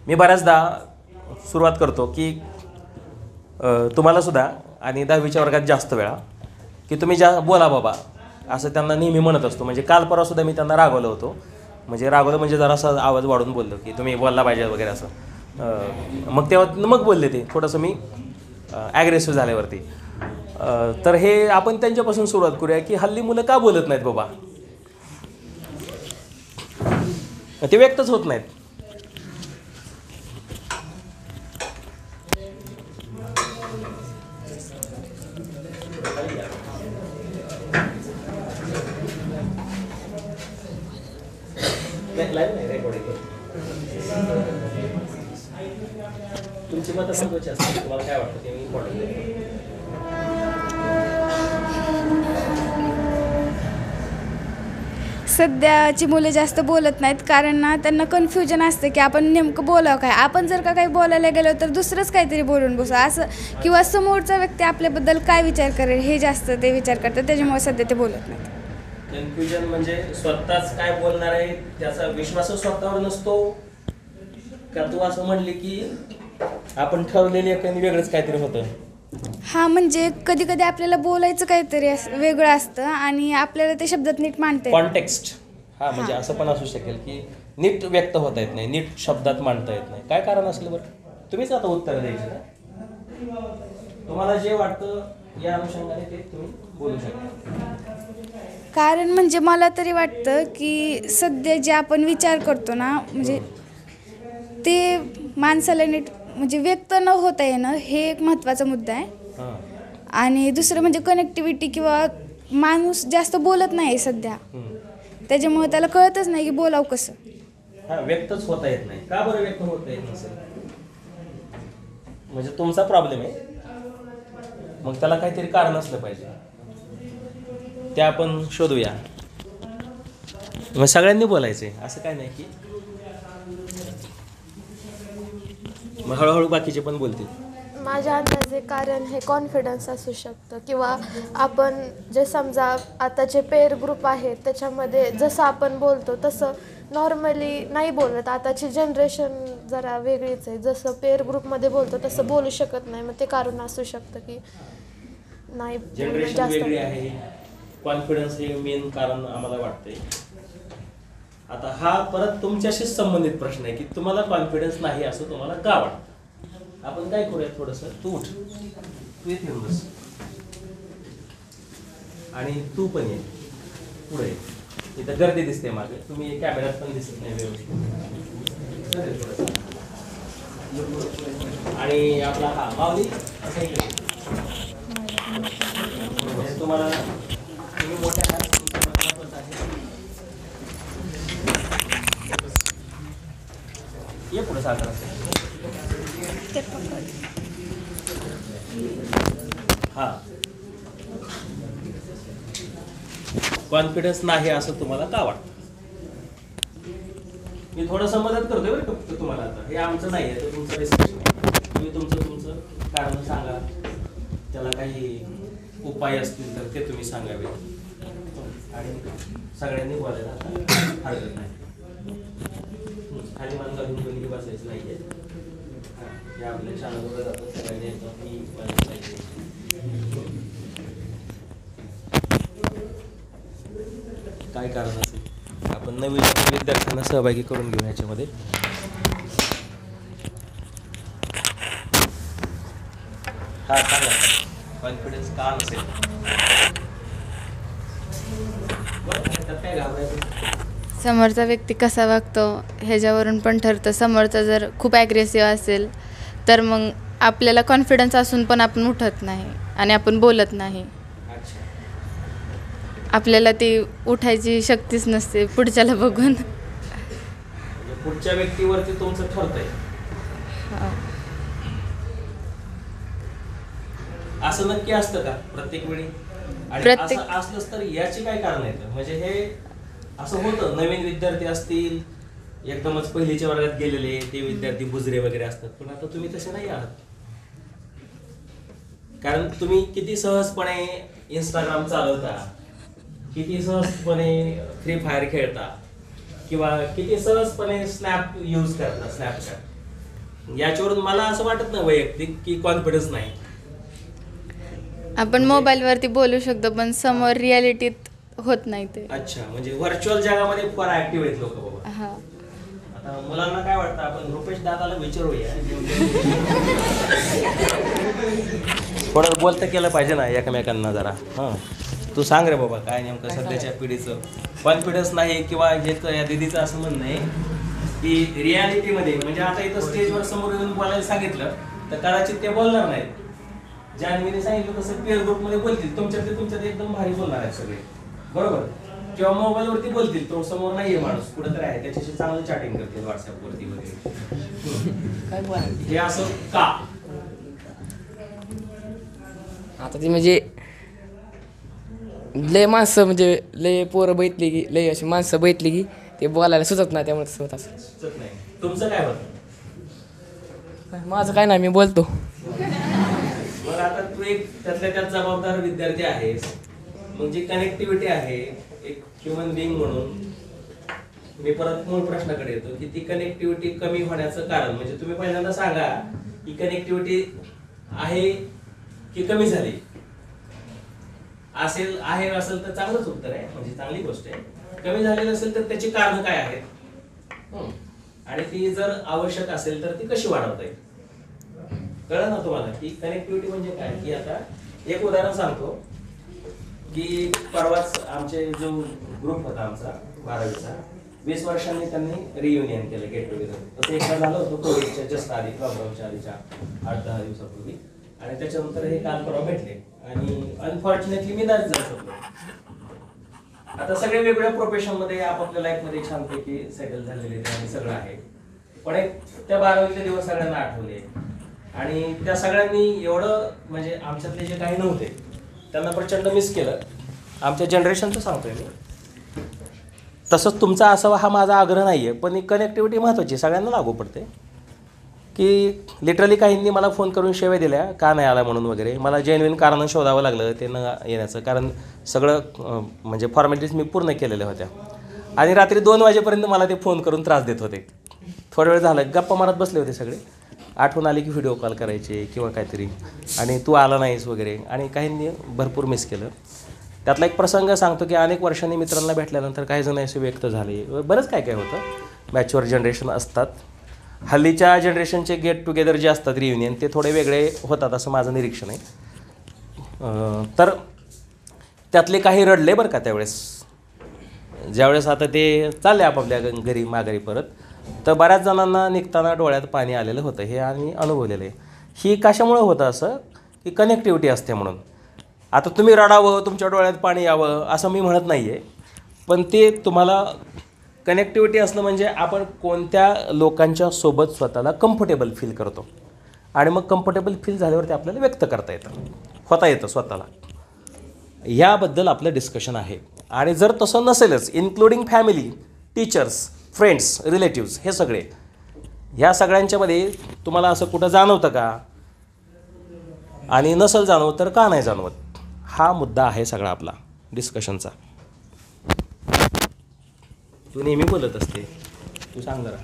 मी बऱ्याचदा सुरुवात करतो की तुम्हालासुद्धा आणि 10वीच्या वर्गात जास्त वेळा की तुम्ही बोला बाबा असं त्यांना नेहमी म्हणत असतो. म्हणजे काल परवासुद्धा मी त्यांना रागवलं होतो. रागवलं म्हणजे जरासा आवाज वाढून बोललो की तुम्ही बोलला पाहिजे वगैरे असं. मग तेव्हा मग बोलले ते थोडंसं मी ॲग्रेसिव्ह झाल्यावरती. तर हे आपण त्यांच्यापासून सुरुवात करूया की हल्ली मुलं का बोलत नाहीत बाबा, ते व्यक्तच होत नाहीत. तुमची मतं महत्त्वाची असतात. तुम्हाला काय वाटतं ते इम्पॉर्टंट आहे. सध्याची मुले जास्त बोलत नाहीत कारण ना त्यांना कन्फ्युजन असतं की आपण नेमकं बोलावं काय. आपण जर का काही बोलायला गेलो तर दुसरंच काहीतरी बोलून बसू असं, किंवा समोरचा व्यक्ती आपल्याबद्दल काय विचार करेल हे जास्त ते विचार करतात. त्याच्यामुळे सध्या ते बोलत नाहीत. कन्फ्युजन म्हणजे स्वतःच काय बोलणार आहे त्याचा विश्वास स्वतःवर नसतो का? तू असं म्हणले की आपण ठरलेलं एखादी वेगळंच काहीतरी होतं. हां, म्हणजे कधी कधी आपल्याला बोलायचं काहीतरी वेगळं असतं आणि आपल्याला ते शब्दात नीट मांडता येत. कॉन्टेक्स्ट म्हणजे असं पण असू शकेल की नीट व्यक्त होता येत नाही, नीट शब्दात मांडता येत नाही. काय कारण असलं बरं? तुम्हीच आता उत्तर द्यायचं ना. तुम्हाला जे वाटतं या अनुषंगाने ते तुम्ही बोलू शकता. कारण म्हणजे मला तरी वाटतं की सध्या जे आपण विचार करतो ना, म्हणजे ते माणसाला नीट म्हणजे व्यक्त न होता येणं हे एक महत्त्वाचा मुद्दा आहे. आणि दुसरं म्हणजे कनेक्टिव्हिटी, किंवा माणूस जास्त बोलत नाही सध्या, त्याच्यामुळे त्याला कळतच नाही की बोलावं कसं. व्यक्तच होता येत नाही. का बरं व्यक्त होता येत नसेल? म्हणजे तुमचा प्रॉब्लेम आहे, मग त्याला काहीतरी कारण असलं पाहिजे. ते आपण शोधूया. मग सगळ्यांनी बोलायचंय असं काय नाही की मग हळूहळू बाकीचे पण बोलतील. माझ्या अंदाजे कारण हे कॉन्फिडन्स असू शकतं, किंवा आपण जे समजा आता जे पेअर ग्रुप आहेत त्याच्यामध्ये जसं आपण बोलतो तसं नॉर्मली नाही बोलत. आताची जनरेशन जरा वेगळीच आहे. जसं पेअर ग्रुपमध्ये बोलतो तसं बोलू शकत नाही. मग ते कारण असू शकतं की नाही जनरेशन वेगळी आहे. कॉन्फिडन्स हे मेन कारण आम्हाला वाटतंय. आता हा परत तुमच्याशीच संबंधित प्रश्न आहे की तुम्हाला कॉन्फिडन्स नाही असं तुम्हाला का वाटतं. आपण काय करूया, थोडंसं तू उठ, तू इथे येऊन बस आणि तू पण ये पुढे. इथं गर्दी दिसते मागे, तुम्ही कॅमेऱ्यात पण दिसत नाही व्यवस्थित. आणि आपला हा माऊली असं इकडे तुम्हाला तुम्ही मोठ्या हात ये पुढे साखर हा. कॉन्फिडन्स नाही असं तुम्हाला का वाटतं? मी थोडंसं मदत करतोय बरं का तुम्हाला. आता हे आमचं नाही आहे, तर तुमचं डिस्कशन आहे. तुम्ही तुमचं कारण सांगा. त्याला काही उपाय असतील तर ते तुम्ही सांगावे. आणि सगळ्यांनी बोलायला हरकत नाही. खाली मान घालून कोणी बसायचं नाहीये. हे आपल्या शाळेमध्ये जातं सगळ्यांनी काय कारण असेल आपण नवीन विद्यार्थ्यांना सहभागी करून घेऊ ह्याच्यामध्ये. हा सांगा, कॉन्फिडन्स का नसेल? काय घाबरायचं? समोरचा व्यक्ती कसा वागतो ह्याच्यावरून पण ठरतं. समोरचा जर खूप ॲग्रेसिव्ह असेल तर मग आपल्याला कॉन्फिडन्स असून पण आपण उठत नाही आणि आपण बोलत नाही. आपल्याला ती उठायची शक्तीच नसते पुढच्याला बघून. पुढच्या व्यक्तीवरती तुमचं ठरतंय. असं नक्की असतं का प्रत्येक वेळी? आणि असं असलंच तर याची काय कारण आहेत? म्हणजे हे असं होतं, नवीन विद्यार्थी असतील, एकदमच पहिलीच्या वर्गात गेलेले ते विद्यार्थी बुजरे वगैरे असतात. पण आता तुम्ही तसे नाही आहात. कारण तुम्ही किती सहजपणे इंस्टाग्राम चालवता, किती सहजपणे फ्री फायर खेळता, किंवा किती सहजपणे स्नॅप यूज करता, स्नॅपचॅट. याच्यावरून मला असं वाटत नाही वैयक्तिक की कॉन्फिडन्स नाही. आपण मोबाईलवरती बोलू शकतो पण समोर रियालिटीत होत नाही ते. अच्छा, म्हणजे व्हर्च्युअल जगामध्ये फार ऍक्टिव्ह आहेत लोक बाबा. हा. आता मुलांना काय वाटतं, आपण रुपेश दादाला विचारूया. थोडं बोलतं केलं पाहिजे ना एकमेकांना जरा. हां, तू सांग रे बाबा, काय नेमकं सध्याच्या पिढीचं कॉन्फिडन्स नाही, किंवा हे या दिदीचं असं म्हणणं आहे की रियालिटीमध्ये, म्हणजे आता इथं स्टेजवर समोर येऊन बोलायला सांगितलं तर कदाचित ते बोलणार नाहीत. जान्हवीने सांगितलं तसं पेअर ग्रुपमध्ये बोलतील, तुमच्यात एकदम भारी बोलणार आहेत सगळे, बरोबर. किंवा मोबाईलवरती बोलतील, तो समोर नाहीये माणूस, कुठं तरी आहे, त्याच्याशी चांगलं चॅटिंग करतील व्हॉट्सअपवरती वगैरे. हे असं का? आता ती म्हणजे लय माणसं, म्हणजे लय पोरं बैठली की, लय अशी माणसं बैठली की ते बोलायला सुचत नाही, त्यामुळे तसं होत असं. सुचत नाही. तुमचं काय होतं? माझं काय नाही, मी बोलतो. मग आता तू एक त्यातल्या त्यात जबाबदार विद्यार्थी आहेस, मग जी कनेक्टिव्हिटी आहे एक ह्युमन बिईंग म्हणून, मी परत मूळ प्रश्नाकडे येतो की ती कनेक्टिव्हिटी कमी होण्याचं कारण, म्हणजे तुम्ही पहिल्यांदा सांगा की कनेक्टिव्हिटी आहे की कमी झाली. असेल तर चांगलंच उत्तर आहे, म्हणजे चांगली गोष्ट आहे. कमी झालेली असेल तर त्याची कारण काय आहेत, आणि ती जर आवश्यक असेल तर ती कशी वाढवता येईल. कळलं ना तुम्हाला की कनेक्टिव्हिटी म्हणजे काय. की आता एक उदाहरण सांगतो की परवाच आमचे जो ग्रुप होता आमचा 12वीचा, 20 वर्षांनी त्यांनी रियुनियन केलं, गेट टुगेदर. तसं एकदा झालं होतं कोविडच्या जस्ट आधी, लॉकडाऊनच्या आधीच्या 8-10 दिवसापूर्वी, आणि त्याच्यानंतर हे काल परवा भेटले. आणि अनफॉर्च्युनेटली मी नाही जाऊ शकलो. आता सगळे वेगवेगळ्या प्रोफेशनमध्ये आपापल्या लाईफमध्ये छानपैकी सेटल झालेले आणि सगळं आहे, पण एक त्या 12वीतले दिवस सगळ्यांना आठवले. आणि त्या सगळ्यांनी एवढं, म्हणजे आमच्यातले जे काही नव्हते त्यांना प्रचंड मिस केलं. आमच्या जनरेशनचं सांगतोय मी. तसंच तुमचा असावा हा माझा आग्रह नाही आहे, पण ही कनेक्टिव्हिटी महत्त्वाची, सगळ्यांना लागू पडते. की लिटरली काहींनी मला फोन करून शेव्या दिल्या का नाही आला म्हणून वगैरे. मला जेन्युइन कारण शोधावं लागलं ते न येण्याचं, कारण सगळं म्हणजे फॉर्मॅलिटीज मी पूर्ण केलेल्या होत्या. आणि रात्री 2 वाजेपर्यंत मला ते फोन करून त्रास देत होते. थोडा वेळ झालं, गप्पा मारत बसले होते सगळे, आठवण आली की व्हिडिओ कॉल करायचे किंवा काहीतरी, आणि तू आला नाहीस वगैरे, आणि काहींनी भरपूर मिस केलं. त्यातला एक प्रसंग सांगतो की अनेक वर्षांनी मित्रांना भेटल्यानंतर काही जण असे व्यक्त झाले. बरंच काय काय होतं, मॅच्युअर जनरेशन असतात. हल्लीच्या जनरेशनचे गेट टुगेदर जे असतात रियुनियन, ते थोडे वेगळे होतात असं माझं निरीक्षण आहे. तर त्यातले काही रडले बरं का त्यावेळेस, ज्यावेळेस आता ते चालले आपापल्या घरी माघारी परत, तर बऱ्याच जणांना निघताना डोळ्यात पाणी आलेलं होतं. हे आम्ही अनुभवलेलं आहे. ही कशामुळं होतं असं, की कनेक्टिव्हिटी असते म्हणून. आता तुम्ही रडावं, तुमच्या डोळ्यात पाणी यावं असं मी म्हणत नाही आहे, पण ते तुम्हाला कनेक्टिव्हिटी असणं म्हणजे आपण कोणत्या लोकांच्या सोबत स्वतःला कम्फर्टेबल फील करतो, आणि मग कम्फर्टेबल फील झाल्यावर ते आपल्याला व्यक्त करता येतं, होता येतं स्वतःला. याबद्दल आपलं डिस्कशन आहे. आणि जर तसं नसेलच, including family, teachers, friends, relatives, हे सगळे, ह्या सगळ्यांच्यामध्ये तुम्हाला असं कुठं जाणवतं का, आणि नसेल जाणवत तर का नाही जाणवत, हा मुद्दा आहे सगळा आपला डिस्कशनचा. तू नेहमी बोलत असते, तू सांग जरा.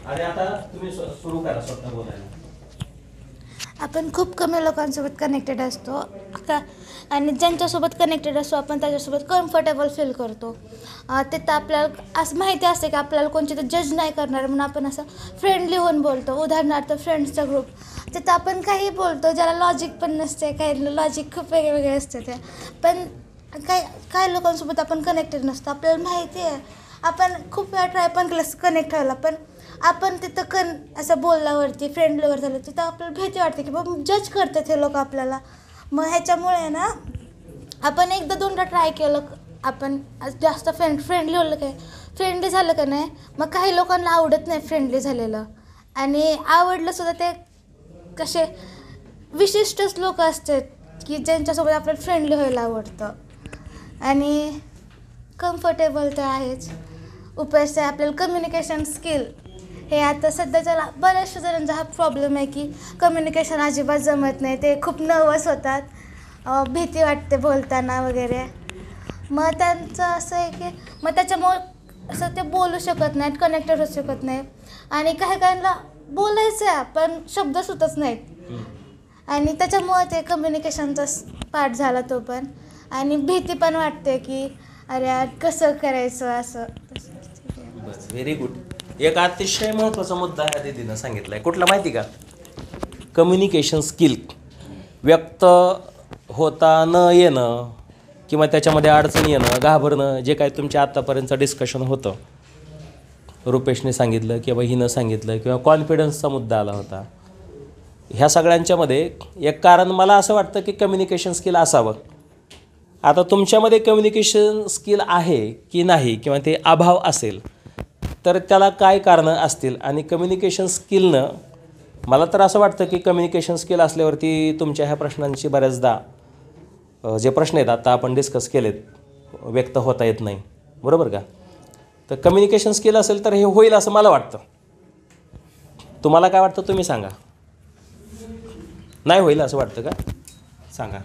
अरे आता तुम्ही सुरू करा स्वतः बोलायला. आपण खूप कमी लोकांसोबत कनेक्टेड असतो आणि ज्यांच्यासोबत कनेक्टेड असतो आपण त्याच्यासोबत कम्फर्टेबल फील करतो. तिथं आपल्याला असं माहिती असते की आपल्याला कोणची तर जज नाही करणार, म्हणून आपण असं फ्रेंडली होऊन बोलतो. उदाहरणार्थ फ्रेंड्सचा ग्रुप, तिथं आपण काही बोलतो ज्याला लॉजिक पण नसते, काही लॉजिक खूप वेगळे असते ते. पण काही लोकांसोबत आपण कनेक्टेड नसतो. आपल्याला माहिती आहे, आपण खूप वेळा ट्राय पण केलं कनेक्ट व्हायला, पण आपण तिथं असं बोलल्यावरती फ्रेंडलीवर झालं तिथं आपल्याला भीती वाटते की बाबा जज करतात हे लोक आपल्याला. मग ह्याच्यामुळे ना आपण 1-2दा ट्राय केलं, आपण जास्त फ्रेंडली होलं काय, फ्रेंडली झालं का नाही, मग काही लोकांना आवडत नाही फ्रेंडली झालेलं, आणि आवडलंसुद्धा ते कसे विशिष्टच लोक असतात की ज्यांच्यासोबत आपल्याला फ्रेंडली व्हायला आवडतं. आणि कम्फर्टेबल तर आहेच, उपयोग आहे आपल्याला कम्युनिकेशन स्किल. हे आता सध्याच्या बऱ्याचशा जणांचा हा प्रॉब्लेम आहे की कम्युनिकेशन अजिबात जमत नाही, ते खूप नर्वस होतात, भीती वाटते बोलताना वगैरे. मग त्यांचं असं आहे की मग त्याच्यामुळं असं ते बोलू शकत नाहीत, कनेक्टेड होऊ शकत नाही. आणि काही काहींना बोलायचं आहे पण शब्द सुचत नाहीत आणि त्याच्यामुळे ते कम्युनिकेशनचा पार्ट झाला तो पण. आणि भीती पण वाटते की अरे यार कसं करायचं असं तसं. बस, व्हेरी गुड. एक अतिशय महत्त्वाचा मुद्दा ह्या दीदीनं सांगितला आहे. कुठला माहिती का? Communication skill. व्यक्त होता न येणं किंवा त्याच्यामध्ये अडचण येणं, घाबरणं, जे काही तुमच्या आत्तापर्यंतचं डिस्कशन होतं, रुपेशने सांगितलं किंवा हिनं सांगितलं किंवा कॉन्फिडन्सचा मुद्दा आला होता, ह्या सगळ्यांच्यामध्ये एक कारण मला असं वाटतं की कम्युनिकेशन स्किल असावं. आता तुमच्यामध्ये कम्युनिकेशन स्किल आहे की नाही किंवा ते अभाव असेल तर त्याला काय कारणं असतील. आणि कम्युनिकेशन स्किलनं मला तर असं वाटतं की कम्युनिकेशन स्किल असल्यावरती तुमच्या ह्या प्रश्नांची बऱ्याचदा जे प्रश्न आहेत आता आपण डिस्कस केलेत, व्यक्त होता येत नाही, बरोबर का? तर कम्युनिकेशन स्किल असेल तर हे होईल असं मला वाटतं. तुम्हाला काय वाटतं तुम्ही सांगा. नाही होईल असं वाटतं का? सांगा.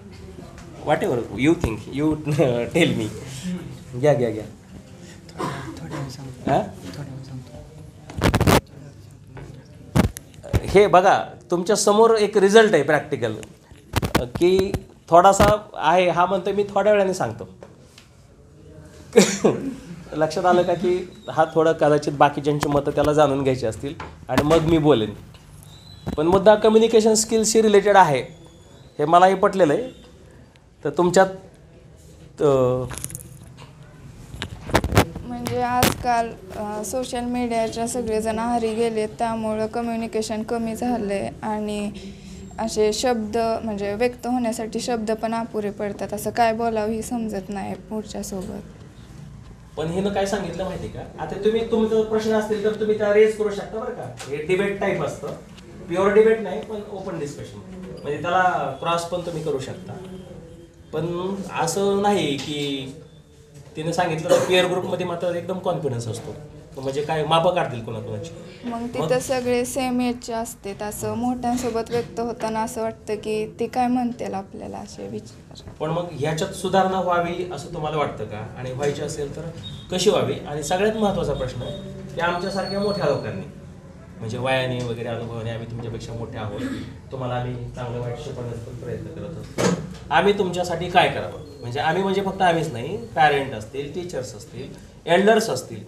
वाट ever you think, you tell me. घ्या घ्या घ्या. हां, हे बघा तुमच्या समोर एक रिझल्ट आहे प्रॅक्टिकल की थोडासा आहे. हा म्हणतो मी थोड्या वेळाने सांगतो. लक्षात आलं का की हा थोडं कदाचित बाकीच्यांची मतं त्याला जाणून घ्यायची असतील आणि मग मी बोलेन. पण मुद्दा कम्युनिकेशन स्किल्सशी रिलेटेड आहे हे मलाही पटलेलं आहे. तर तुमच्यात म्हणजे आजकाल सोशल मीडियाच्या सगळेजण आहारी गेले, त्यामुळं कम्युनिकेशन कमी झालं आहे आणि असे शब्द म्हणजे व्यक्त होण्यासाठी शब्द पण अपुरे पडतात. असं काय बोलावं ही समजत नाही पुढच्यासोबत. पण हिनं काय सांगितलं माहिती का? आता तुम्ही तुमचा प्रश्न असतील तर तुम्ही त्या रेज करू शकता बरं का. हे डिबेट टाईप असतं, प्युअर डिबेट नाही पण ओपन डिस्कशन, म्हणजे त्याला क्रॉस पण तुम्ही करू शकता. पण असं नाही की तिने सांगितलं तर पिअर ग्रुपमध्ये मात्र एकदम कॉन्फिडन्स असतो, म्हणजे काय मापं काढतील कोणाकोणाची. मग तिथं सगळे सेम एजचे असतात. असं मोठ्यांसोबत व्यक्त होताना असं वाटतं की ते काय म्हणतील आपल्याला असे विचार. पण मग ह्याच्यात सुधारणा व्हावी असं तुम्हाला वाटतं का? आणि व्हायची असेल तर कशी व्हावी? आणि सगळ्यात महत्त्वाचा प्रश्न की आमच्यासारख्या मोठ्या लोकांनी म्हणजे वयाने वगैरे अनुभवाने आम्ही तुमच्यापेक्षा मोठे आहोत, तुम्हाला आम्ही चांगलं वाईट शिकवण्याचा पण प्रयत्न करत असतो. आम्ही तुमच्यासाठी काय करावं? म्हणजे आम्ही म्हणजे फक्त आम्हीच नाही, पॅरेंट असतील, टीचर्स असतील, एल्डर्स असतील,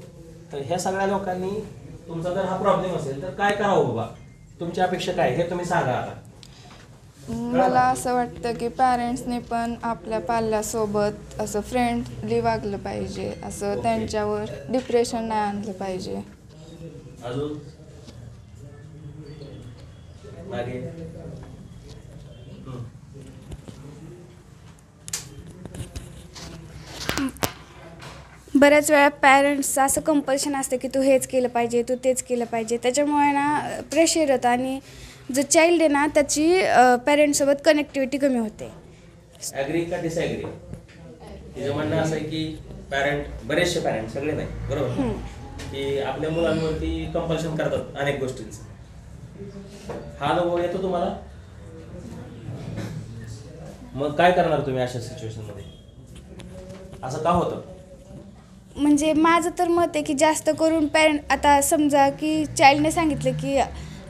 तर ह्या सगळ्या लोकांनी तुमचा जर हा प्रॉब्लेम असेल तर काय करावं बाबा? तुमची अपेक्षा काय हे तुम्ही सांगा. आता मला असं वाटतं की पॅरेंट्सने पण आपल्या पाल्यासोबत असं फ्रेंडली वागलं पाहिजे, असं त्यांच्यावर डिप्रेशन नाही आणलं पाहिजे. अजून मागे बऱ्याच वेळा पॅरेंट्सचं असं कंपल्शन असतं की तू हेच केलं पाहिजे, तू तेच केलं पाहिजे. त्याच्यामुळे ना प्रेशर येतं आणि जो चाइल्ड आहे ना त्याची पॅरेंट्ससोबत कनेक्टिव्हिटी कमी होते. ॲग्री का डिसॲग्री? तिचं म्हणणं असं आहे की पॅरेंट, बरेचसे पॅरेंट, सगळे नाही बरोबर, की आपल्या मुलांवरती कंपल्शन करतात अनेक गोष्टींचं. हा अनुभव येतो तुम्हाला? मग काय करणार तुम्ही अशा सिच्युएशनमध्ये? असं का होतं? म्हणजे माझं तर मत आहे की जास्त करून पॅरेंट, आता समजा की चाइल्डने सांगितलं की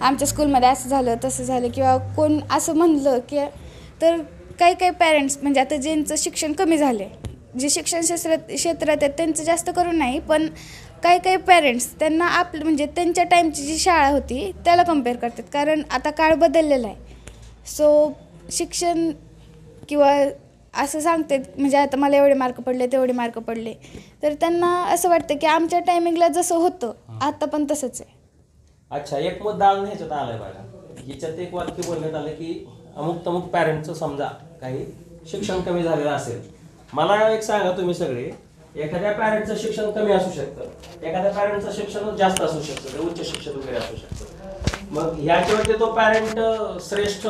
आमच्या स्कूलमध्ये असं झालं तसं झालं किंवा कोण असं म्हणलं की, तर काही काही पॅरेंट्स म्हणजे आता ज्यांचं शिक्षण कमी झाले, जे शिक्षण क्षेत्रात आहेत त्यांचं जास्त करून नाही, पण काही काही पॅरेंट्स त्यांना आपलं म्हणजे त्यांच्या टाईमची जी शाळा होती त्याला कम्पेअर करतात. कारण आता काळ बदललेला आहे. सो शिक्षण किंवा असं सांगते म्हणजे आता मला एवढे मार्क पडले, तेवढे मार्क पडले, तर त्यांना असं वाटतं की आमच्या टायमिंगला जसं होतं आता पण तसंच आहे. अच्छा, एक मुद्दा अजून ह्याच्यात आलाय बघा. ह्याच्यात एक वाक्य बोलण्यात आलं की अमुक तमुक पॅरेंटचं समजा काही शिक्षण कमी झालेलं असेल. मला एक सांगा तुम्ही सगळे, एखाद्या पॅरेंटचं शिक्षण कमी असू शकतं, एखाद्या पॅरेंटचं शिक्षण जास्त असू शकतं, उच्च शिक्षण वगैरे असू शकतं. मग ह्याच्यावरती तो पॅरेंट श्रेष्ठ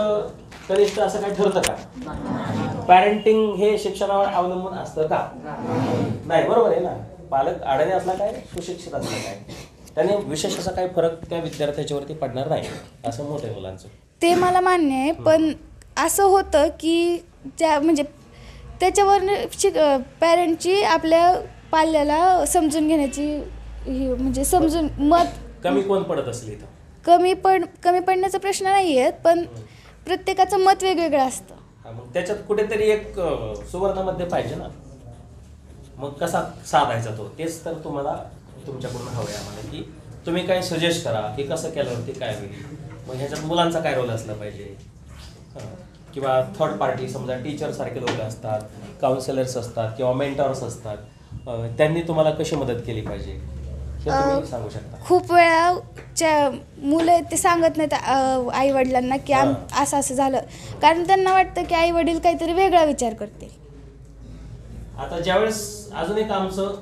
कनिष्ठ असं काही ठरतं का? पॅरेंटिंग हे शिक्षणावर अवलंबून असतं का? नाही, बरोबर आहे ना. पालक अडाणी असला काय, सुशिक्षित असला काय, त्याने विशेष असा काही फरक त्या विद्यार्थ्याच्यावरती पडणार नाही असं मोठ्या मुलांचं. ते मला मान्य आहे, पण असं होतं की त्या म्हणजे त्याच्यावर पॅरेंटची आपल्या पाल्याला समजून घेण्याची म्हणजे समजून मत कमी कोण पडत असेल इथं? कमी पडण्याचा प्रश्न नाही आहे, पण प्रत्येकाचं मत वेगवेगळं असतं. हा, मग त्याच्यात कुठेतरी एक सुवर्ण मध्य पाहिजे ना. मग कसा साधायचा तो, तेच तर तुम्हाला तुमच्याकडून हवं आहे आम्हाला, की तुम्ही काय सजेस्ट करा की कसं केल्यावरती काय होईल. मग ह्याच्यात मुलांचा काय रोल असला पाहिजे, किंवा थर्ड पार्टी, समजा टीचर सारखे लोक असतात, काउन्सिलर्स असतात किंवा मेंटॉर्स असतात, त्यांनी तुम्हाला कशी मदत केली पाहिजे हे तुम्ही सांगू शकता. खूप वेळा मुलं ते सांगत नाहीत आईवडिलांना की असं असं झालं, कारण त्यांना वाटतं की आईवडील काहीतरी वेगळा विचार करतील. आता ज्यावेळेस अजून एक आमचं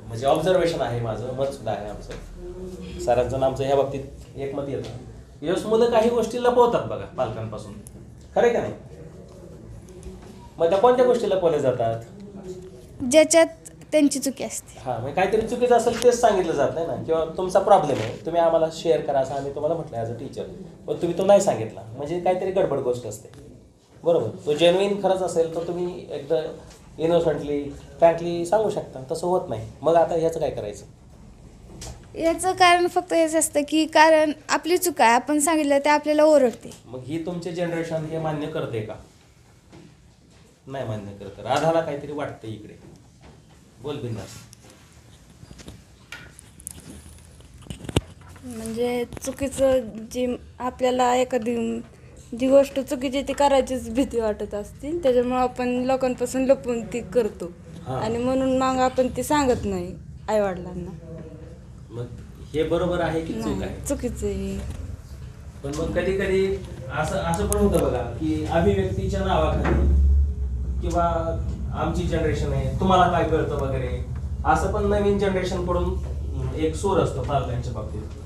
म्हणजे ऑब्झर्वेशन आहे, माझं मत सुद्धा आहे, आमचं सरांचं आमचं ह्या बाबतीत एक मत येतं, यावेळेस मुलं काही गोष्टी लपवतात बघा पालकांपासून, खरं का नाही. मग त्या कोणत्या गोष्टी लपवल्या जातात, ज्याच्यात त्यांची चुकी असते. हा, म्हणजे काहीतरी चुकीचं असेल तेच सांगितलं जात नाही ना, किंवा तुमचा प्रॉब्लेम आहे, तुम्ही आम्हाला शेअर करा असं आम्ही तुम्हाला म्हटलं ॲज अ टीचर, पण तुम्ही तो नाही सांगितला, म्हणजे काहीतरी गडबड गोष्ट असते. बरोबर, तो जेन्युइन खरंच असेल तर तुम्ही एकदा इनोसंटली फ्रँकली सांगू शकता. तसं होत नाही. मग आता ह्याचं काय करायचं? याचं कारण फक्त हेच असतं की कारण आपली चूक आहे, आपण सांगितलं ते आपल्याला ओरडते. मग ही तुमचे जनरेशन हे मान्य करते का? नाही मान्य करतं. राधाला काहीतरी वाटतं इकडे. बोल बिंदास. म्हणजे चुकीचं जी आपल्याला एखादी जी गोष्ट चुकीची ती करायचीच भीती वाटत असते, त्याच्यामुळे आपण लोकांपासून लपवून ती करतो आणि म्हणून मग आपण ती सांगत नाही आईवडिलांना. मग हे बरोबर आहे की चूक आहे? चुकीचं आहे. पण मग कधी कधी असं पण होतं बघा की अभिव्यक्तीच्या नावाखाली किंवा आमची जनरेशन आहे, तुम्हाला काय कळतं वगैरे, असं पण नवीन जनरेशन कडून एक सूर असतो पालकांच्या बाबतीत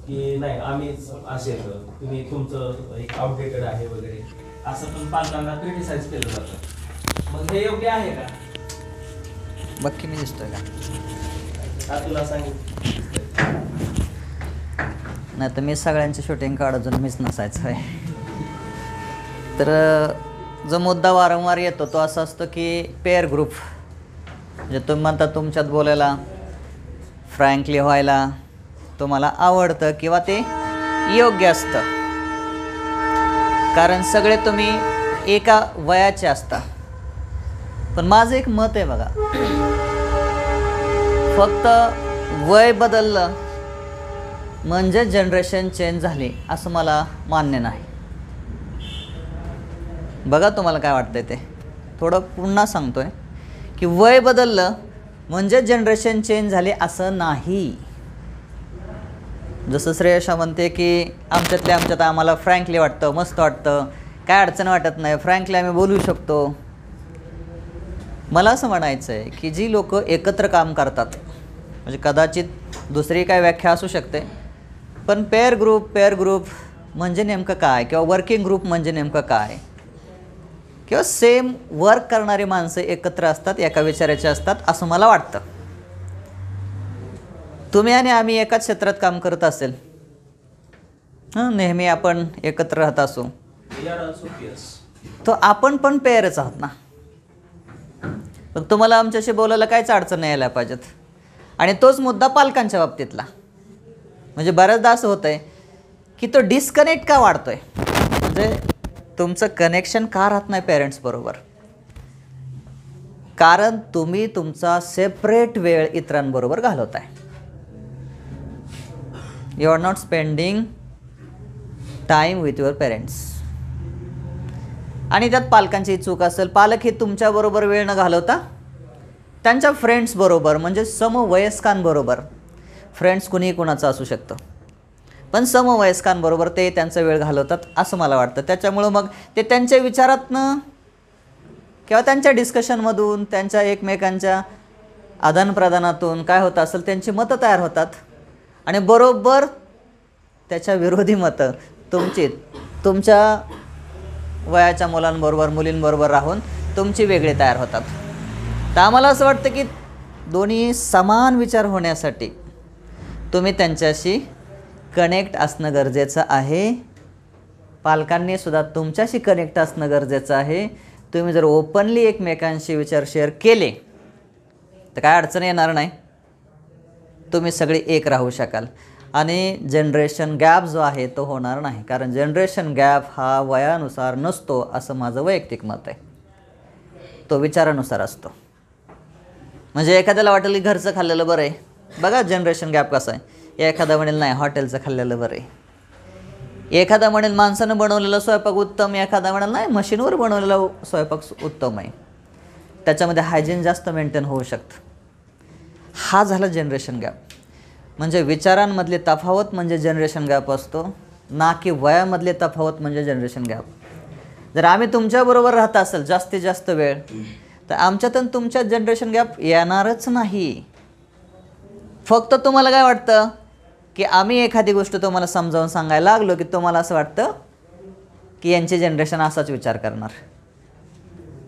की नाही आम्हीच असे, तुम्ही तुमचं एक आउटडेटेड आहे वगैरे, असं पण पालकांना क्रिटिसाइज केलं जातं. मग हे योग्य आहे का? बघ की मी दिसतोय का? हा, तुला सांगितलं नाही तर मी सगळ्यांची शूटिंग काढून मीच नसायचं आहे. तर जो मुद्दा वारंवार येतो तो असा असतो की पेअर ग्रुप, म्हणजे तुम्ही म्हणता तुमच्यात बोलायला, फ्रँकली व्हायला तुम्हाला आवडतं किंवा ते योग्य असतं, कारण सगळे तुम्ही एका वयाचे असता. पण माझं एक मत आहे बघा, फक्त वय बदललं म्हणजे जनरेशन चेंज झाली असं मला मान्य नाही. बघा तुम्हाला काय वाटतंय ते. थोडं पुन्हा सांगतोय की वय बदललं म्हणजे जनरेशन चेंज झाली असं नाही. जसं श्रेयशा म्हणते की आमच्यात आम्हाला फ्रँकली वाटतं, मस्त वाटतं, काय अडचण वाटत नाही, फ्रँकली आम्ही बोलू शकतो. मला असं म्हणायचं आहे की जी लोक एकत्र काम करतात, म्हणजे कदाचित दुसरी काय व्याख्या असू शकते, पण पेअर ग्रुप म्हणजे नेमकं काय, किंवा वर्किंग ग्रुप म्हणजे नेमकं काय, किंवा सेम वर्क करणारी माणसं एकत्र असतात, एका विचाराचे असतात असं मला वाटतं. तुम्ही आणि आम्ही एकाच क्षेत्रात काम करत असेल, नेहमी आपण एकत्र राहत असू, तो आपण पण पेअरच आहोत ना. मग तुम्हाला आमच्याशी बोलायला काहीच अडचण नाही यायला पाहिजेत. आणि तोच मुद्दा पालकांच्या बाबतीतला, म्हणजे बऱ्याचदा असं होतं आहे की तो डिस्कनेक्ट का वाढतो आहे, म्हणजे तुमचं कनेक्शन का राहत नाही पेरेंट्सबरोबर, कारण तुम्ही तुमचा सेपरेट वेळ इतरांबरोबर घालवताय. You are not spending time with your parents. आणि त्यात पालकांची चूक असेल. पालक हे तुमच्याबरोबर वेळ न घालवता त्यांच्या फ्रेंड्सबरोबर, म्हणजे समवयस्कांबरोबर, फ्रेंड्स कुणीही कुणाचं असू शकतं, पण समवयस्कांबरोबर ते त्यांचा वेळ घालवतात असं मला वाटतं. त्याच्यामुळं मग ते त्यांच्या विचारातनं किंवा त्यांच्या डिस्कशनमधून, त्यांच्या एकमेकांच्या आदानप्रदानातून काय होतं असेल, त्यांची मतं तयार होतात आणि बरोबर त्याच्या विरोधी मतं तुमच्या वयाच्या मुलांबरोबर, मुलींबरोबर राहून तुमची वेगळी तयार होतात. तर आम्हाला असं वाटतं की दोन्ही समान विचार होण्यासाठी तुम्ही त्यांच्याशी कनेक्ट असणं गरजेचं आहे. पालकांनी सुद्धा तुमच्याशी कनेक्ट असणं गरजेचं आहे. तुम्ही जर ओपनली एकमेकांशी विचार शेअर केले तर काय अडचण येणार नाही, तुम्ही सगळे एक राहू शकाल. आणि जनरेशन गॅप जो आहे तो होणार नाही, कारण जनरेशन गॅप हा वयानुसार नसतो असं माझं वैयक्तिक मत आहे, तो विचारानुसार असतो. म्हणजे एखाद्याला वाटेल की घरचं खाल्लेलं बरं आहे, बघा जनरेशन गॅप कसं आहे. एखादा म्हणेल नाही हाॅटेलचं खाल्लेलं बरं आहे, एखादा म्हणेल माणसानं बनवलेलं स्वयंपाक उत्तम, एखादा म्हणेल नाही मशीनवर बनवलेला स्वयंपाक उत्तम आहे, त्याच्यामध्ये हायजीन जास्त मेंटेन होऊ शकतं. हा झाला जनरेशन गॅप. म्हणजे विचारांमधली तफावत म्हणजे जनरेशन गॅप असतो, ना की वयामधली तफावत म्हणजे जनरेशन गॅप. जर आम्ही तुमच्याबरोबर राहत असेल जास्तीत जास्त वेळ, तर आमच्यात आणि तुमच्यात जनरेशन गॅप येणारच नाही. फक्त तुम्हाला काय वाटतं की आम्ही एखादी गोष्ट तुम्हाला समजावून सांगायला लागलो की तुम्हाला असं वाटतं की यांचे जनरेशन असाच विचार करणार.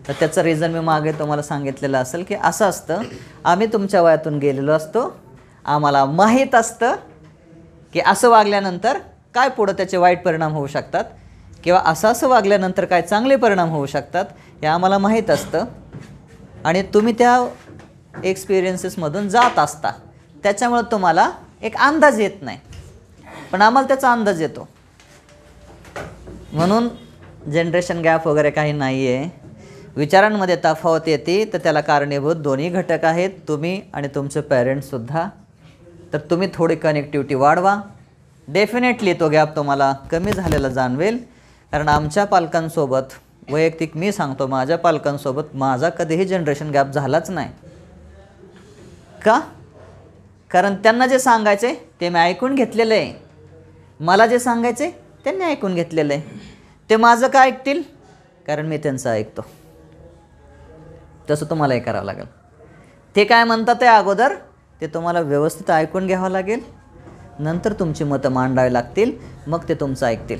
तर त्याचं रिझन मी मागे तुम्हाला सांगितलेलं असेल की असं असतं, आम्ही तुमच्या वयातून गेलेलो असतो, आम्हाला माहीत असतं की असं वागल्यानंतर काय पुढं त्याचे वाईट परिणाम होऊ शकतात किंवा असं वागल्यानंतर काय चांगले परिणाम होऊ शकतात हे आम्हाला माहीत असतं. आणि तुम्ही त्या एक्सपिरियन्सेसमधून जात असता, त्याच्यामुळं तुम्हाला एक अंदाज येत नाही, पण आम्हाला त्याचा अंदाज येतो. म्हणून जनरेशन गॅप वगैरे काही नाही आहे. विचारांमध्ये तफावत येते तर त्याला कारणीभूत दोन्ही घटक आहेत, तुम्ही आणि तुमचे पॅरेंट्ससुद्धा. तर तुम्ही थोडी कनेक्टिव्हिटी वाढवा, डेफिनेटली तो गॅप तुम्हाला कमी झालेला जाणवेल. कारण आमच्या पालकांसोबत, वैयक्तिक मी सांगतो, माझ्या पालकांसोबत माझा कधीही जनरेशन गॅप झालाच नाही. का? कारण त्यांना जे सांगायचे ते मी ऐकून घेतलेलं आहे, मला जे सांगायचे त्यांनी ऐकून घेतलेलं आहे. ते माझं काय ऐकतील? कारण मी त्यांचं ऐकतो. तसं तुम्हालाही करावं लागेल. ते काय म्हणतात ते अगोदर ते तुम्हाला व्यवस्थित ऐकून घ्यावं लागेल, नंतर तुमची मतं मांडावी लागतील, मग ते तुमचं ऐकतील.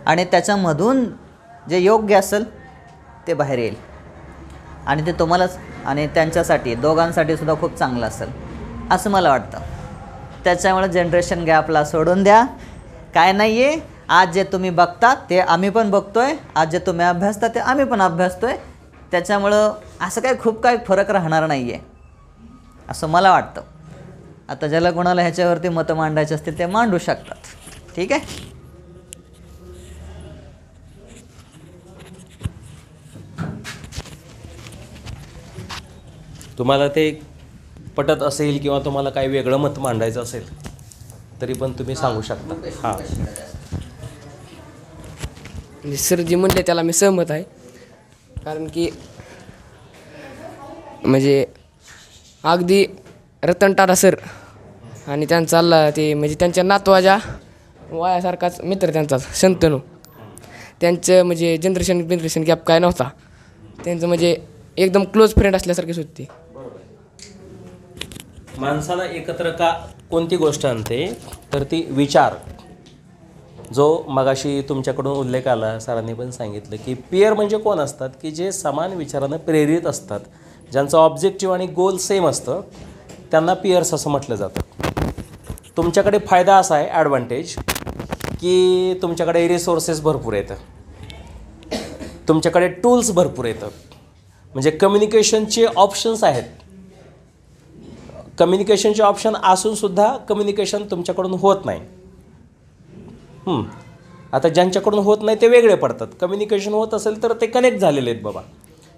आणि त्याच्यामधून जे योग्य असेल ते बाहेर येईल आणि ते तुम्हालाच आणि त्यांच्यासाठी दोघांसाठी सुद्धा खूप चांगलं असेल असं मला वाटतं. त्याच्यामुळे जनरेशन गॅपला सोडून द्या. काय नाही आहे, आज जे तुम्ही बघता ते आम्ही पण बघतो आहे, आज जे तुम्ही अभ्यासता ते आम्ही पण अभ्यासतो आहे. त्याच्यामुळं असं काय खूप काय फरक राहणार नाही आहे असं मला वाटतं. आता ज्याला कोणाला ह्याच्यावरती मतं मांडायचे असतील ते मांडू शकतात. ठीक आहे. तुम्हाला ते पटत असेल किंवा तुम्हाला काही वेगळं मत मांडायचं असेल तरी पण तुम्ही सांगू शकता. हां, म्हणजे सर जे म्हणले त्याला मी सहमत आहे. कारण की म्हणजे अगदी रतन टाटा सर आणि त्यांचा ते म्हणजे त्यांच्या नातवाच्या वयासारखाच मित्र त्यांचाच शंतनू, त्यांचं म्हणजे जनरेशन गॅप काय नव्हता. त्यांचं म्हणजे एकदम क्लोज फ्रेंड असल्यासारखीच होती. माणसाला एकत्र का कोणती गोष्ट आणते तर ती विचार. जो मगाशी तुमच्याकडून उल्लेख आला, सरांनी पण सांगितलं की पियर म्हणजे कोण असतात की जे समान विचारानं प्रेरित असतात, ज्यांचं ऑब्जेक्टिव्ह आणि गोल सेम असतं, त्यांना पियर्स असं म्हटलं जातं. तुमच्याकडे फायदा असा आहे, ॲडव्हान्टेज, की तुमच्याकडे रिसोर्सेस भरपूर येतं, तुमच्याकडे टूल्स भरपूर येतं. म्हणजे कम्युनिकेशनचे ऑप्शन्स आहेत. कम्युनिकेशनचे ऑप्शन असूनसुद्धा कम्युनिकेशन तुमच्याकडून होत नाही. आता ज्यांच्याकडून होत नाही ते वेगळे पडतात. कम्युनिकेशन होत असेल तर ते कनेक्ट झालेले आहेत बाबा.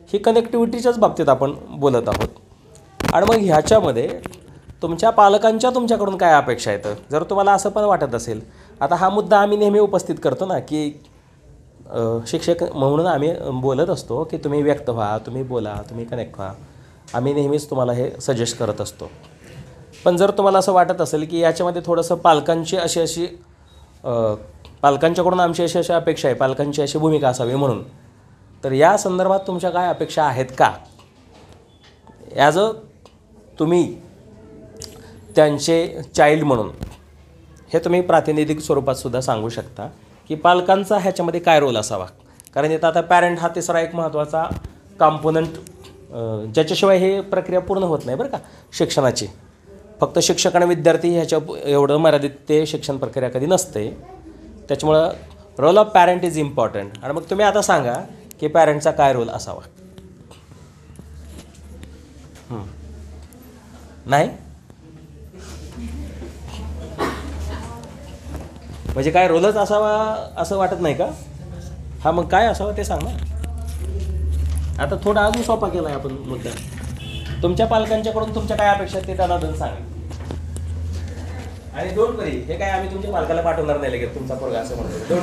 ही कनेक्टिव्हिटीच्याच बाबतीत आपण बोलत आहोत. आणि मग ह्याच्यामध्ये तुमच्या पालकांच्या तुमच्याकडून काय अपेक्षा आहेत. जर तुम्हाला असं पण वाटत असेल, आता हा मुद्दा आम्ही नेहमी उपस्थित करतो ना की शिक्षक म्हणून आम्ही बोलत असतो की तुम्ही व्यक्त व्हा, तुम्ही बोला, तुम्ही कनेक्ट व्हा. आम्ही नेहमीच तुम्हाला हे सजेस्ट करत असतो. पण जर तुम्हाला असं वाटत असेल की याच्यामध्ये थोडंसं पालकांच्याकडून आमची अशी अपेक्षा आहे, पालकांची अशी भूमिका असावी म्हणून, तर या संदर्भात तुमच्या काय अपेक्षा आहेत का? ॲज अ तुम्ही त्यांचे चाइल्ड म्हणून हे तुम्ही प्रातिनिधिक स्वरूपात सुद्धा सांगू शकता की पालकांचा ह्याच्यामध्ये काय रोल असावा. कारण इथं आता पॅरेंट हा तिसरा एक महत्त्वाचा कॉम्पोनंट, ज्याच्याशिवाय हे प्रक्रिया पूर्ण होत नाही बरं का शिक्षणाची. फक्त शिक्षक आणि विद्यार्थी ह्याच्या एवढं मर्यादित ते शिक्षण प्रक्रिया कधी नसते. त्याच्यामुळं role of parent is important. आणि मग तुम्ही आता सांगा की पॅरेंटचा काय रोल असावा. नाही म्हणजे काय रोलच असावा असं वाटत नाही का? हा मग काय असावं ते सांग ना. आता थोडा अजून सोपा केला आहे आपण मुद्दा. तुमच्या पालकांच्याकडून तुमच्या काय अपेक्षा आहेत ते त्यांना दोन सांगा. आणि डोंट वरी, हे काय आम्ही तुमच्या पालकाला पाठवणार नाही लगेच तुमचा पोरगा असं म्हणतो.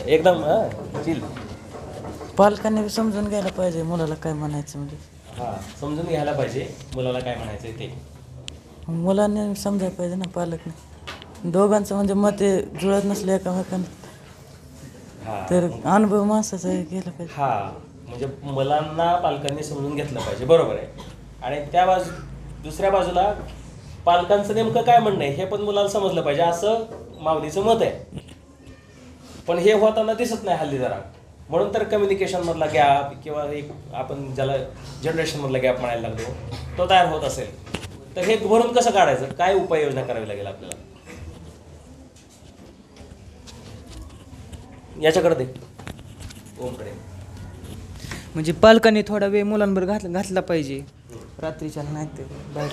एकदम चिल. पालकांनी समजून घ्यायला पाहिजे मुलाला काय म्हणायचं म्हणजे. हां, समजून घ्यायला पाहिजे मुलाला काय म्हणायचं ते. मुलांनी समजायला पाहिजे ना पालकने. दोघांचं म्हणजे मते जुळत नसले एकामेकांना तर अनुभव माणसाचा गेला पाहिजे. हां, म्हणजे मुलांना पालकांनी समजून घेतलं पाहिजे, बरोबर आहे. आणि त्या दुसऱ्या बाजूला पालकांचं नेमकं काय म्हणणं आहे हे पण मुलाला समजलं पाहिजे असं माऊलीचं मत आहे. पण हे होताना दिसत नाही हल्ली जरा. म्हणून तर कम्युनिकेशनमधला गॅप किंवा एक आपण ज्याला जनरेशनमधला गॅप म्हणायला लागलो तो तयार होत असेल तर हे भरून कसं काढायचं, काय उपाययोजना करावी लागेल आपल्याला याच्याकडे दे ओमकडे. म्हणजे पालकांनी थोडा वेळ मुलांवर घातला पाहिजे. रात्रीच्या नाही ते बाहेर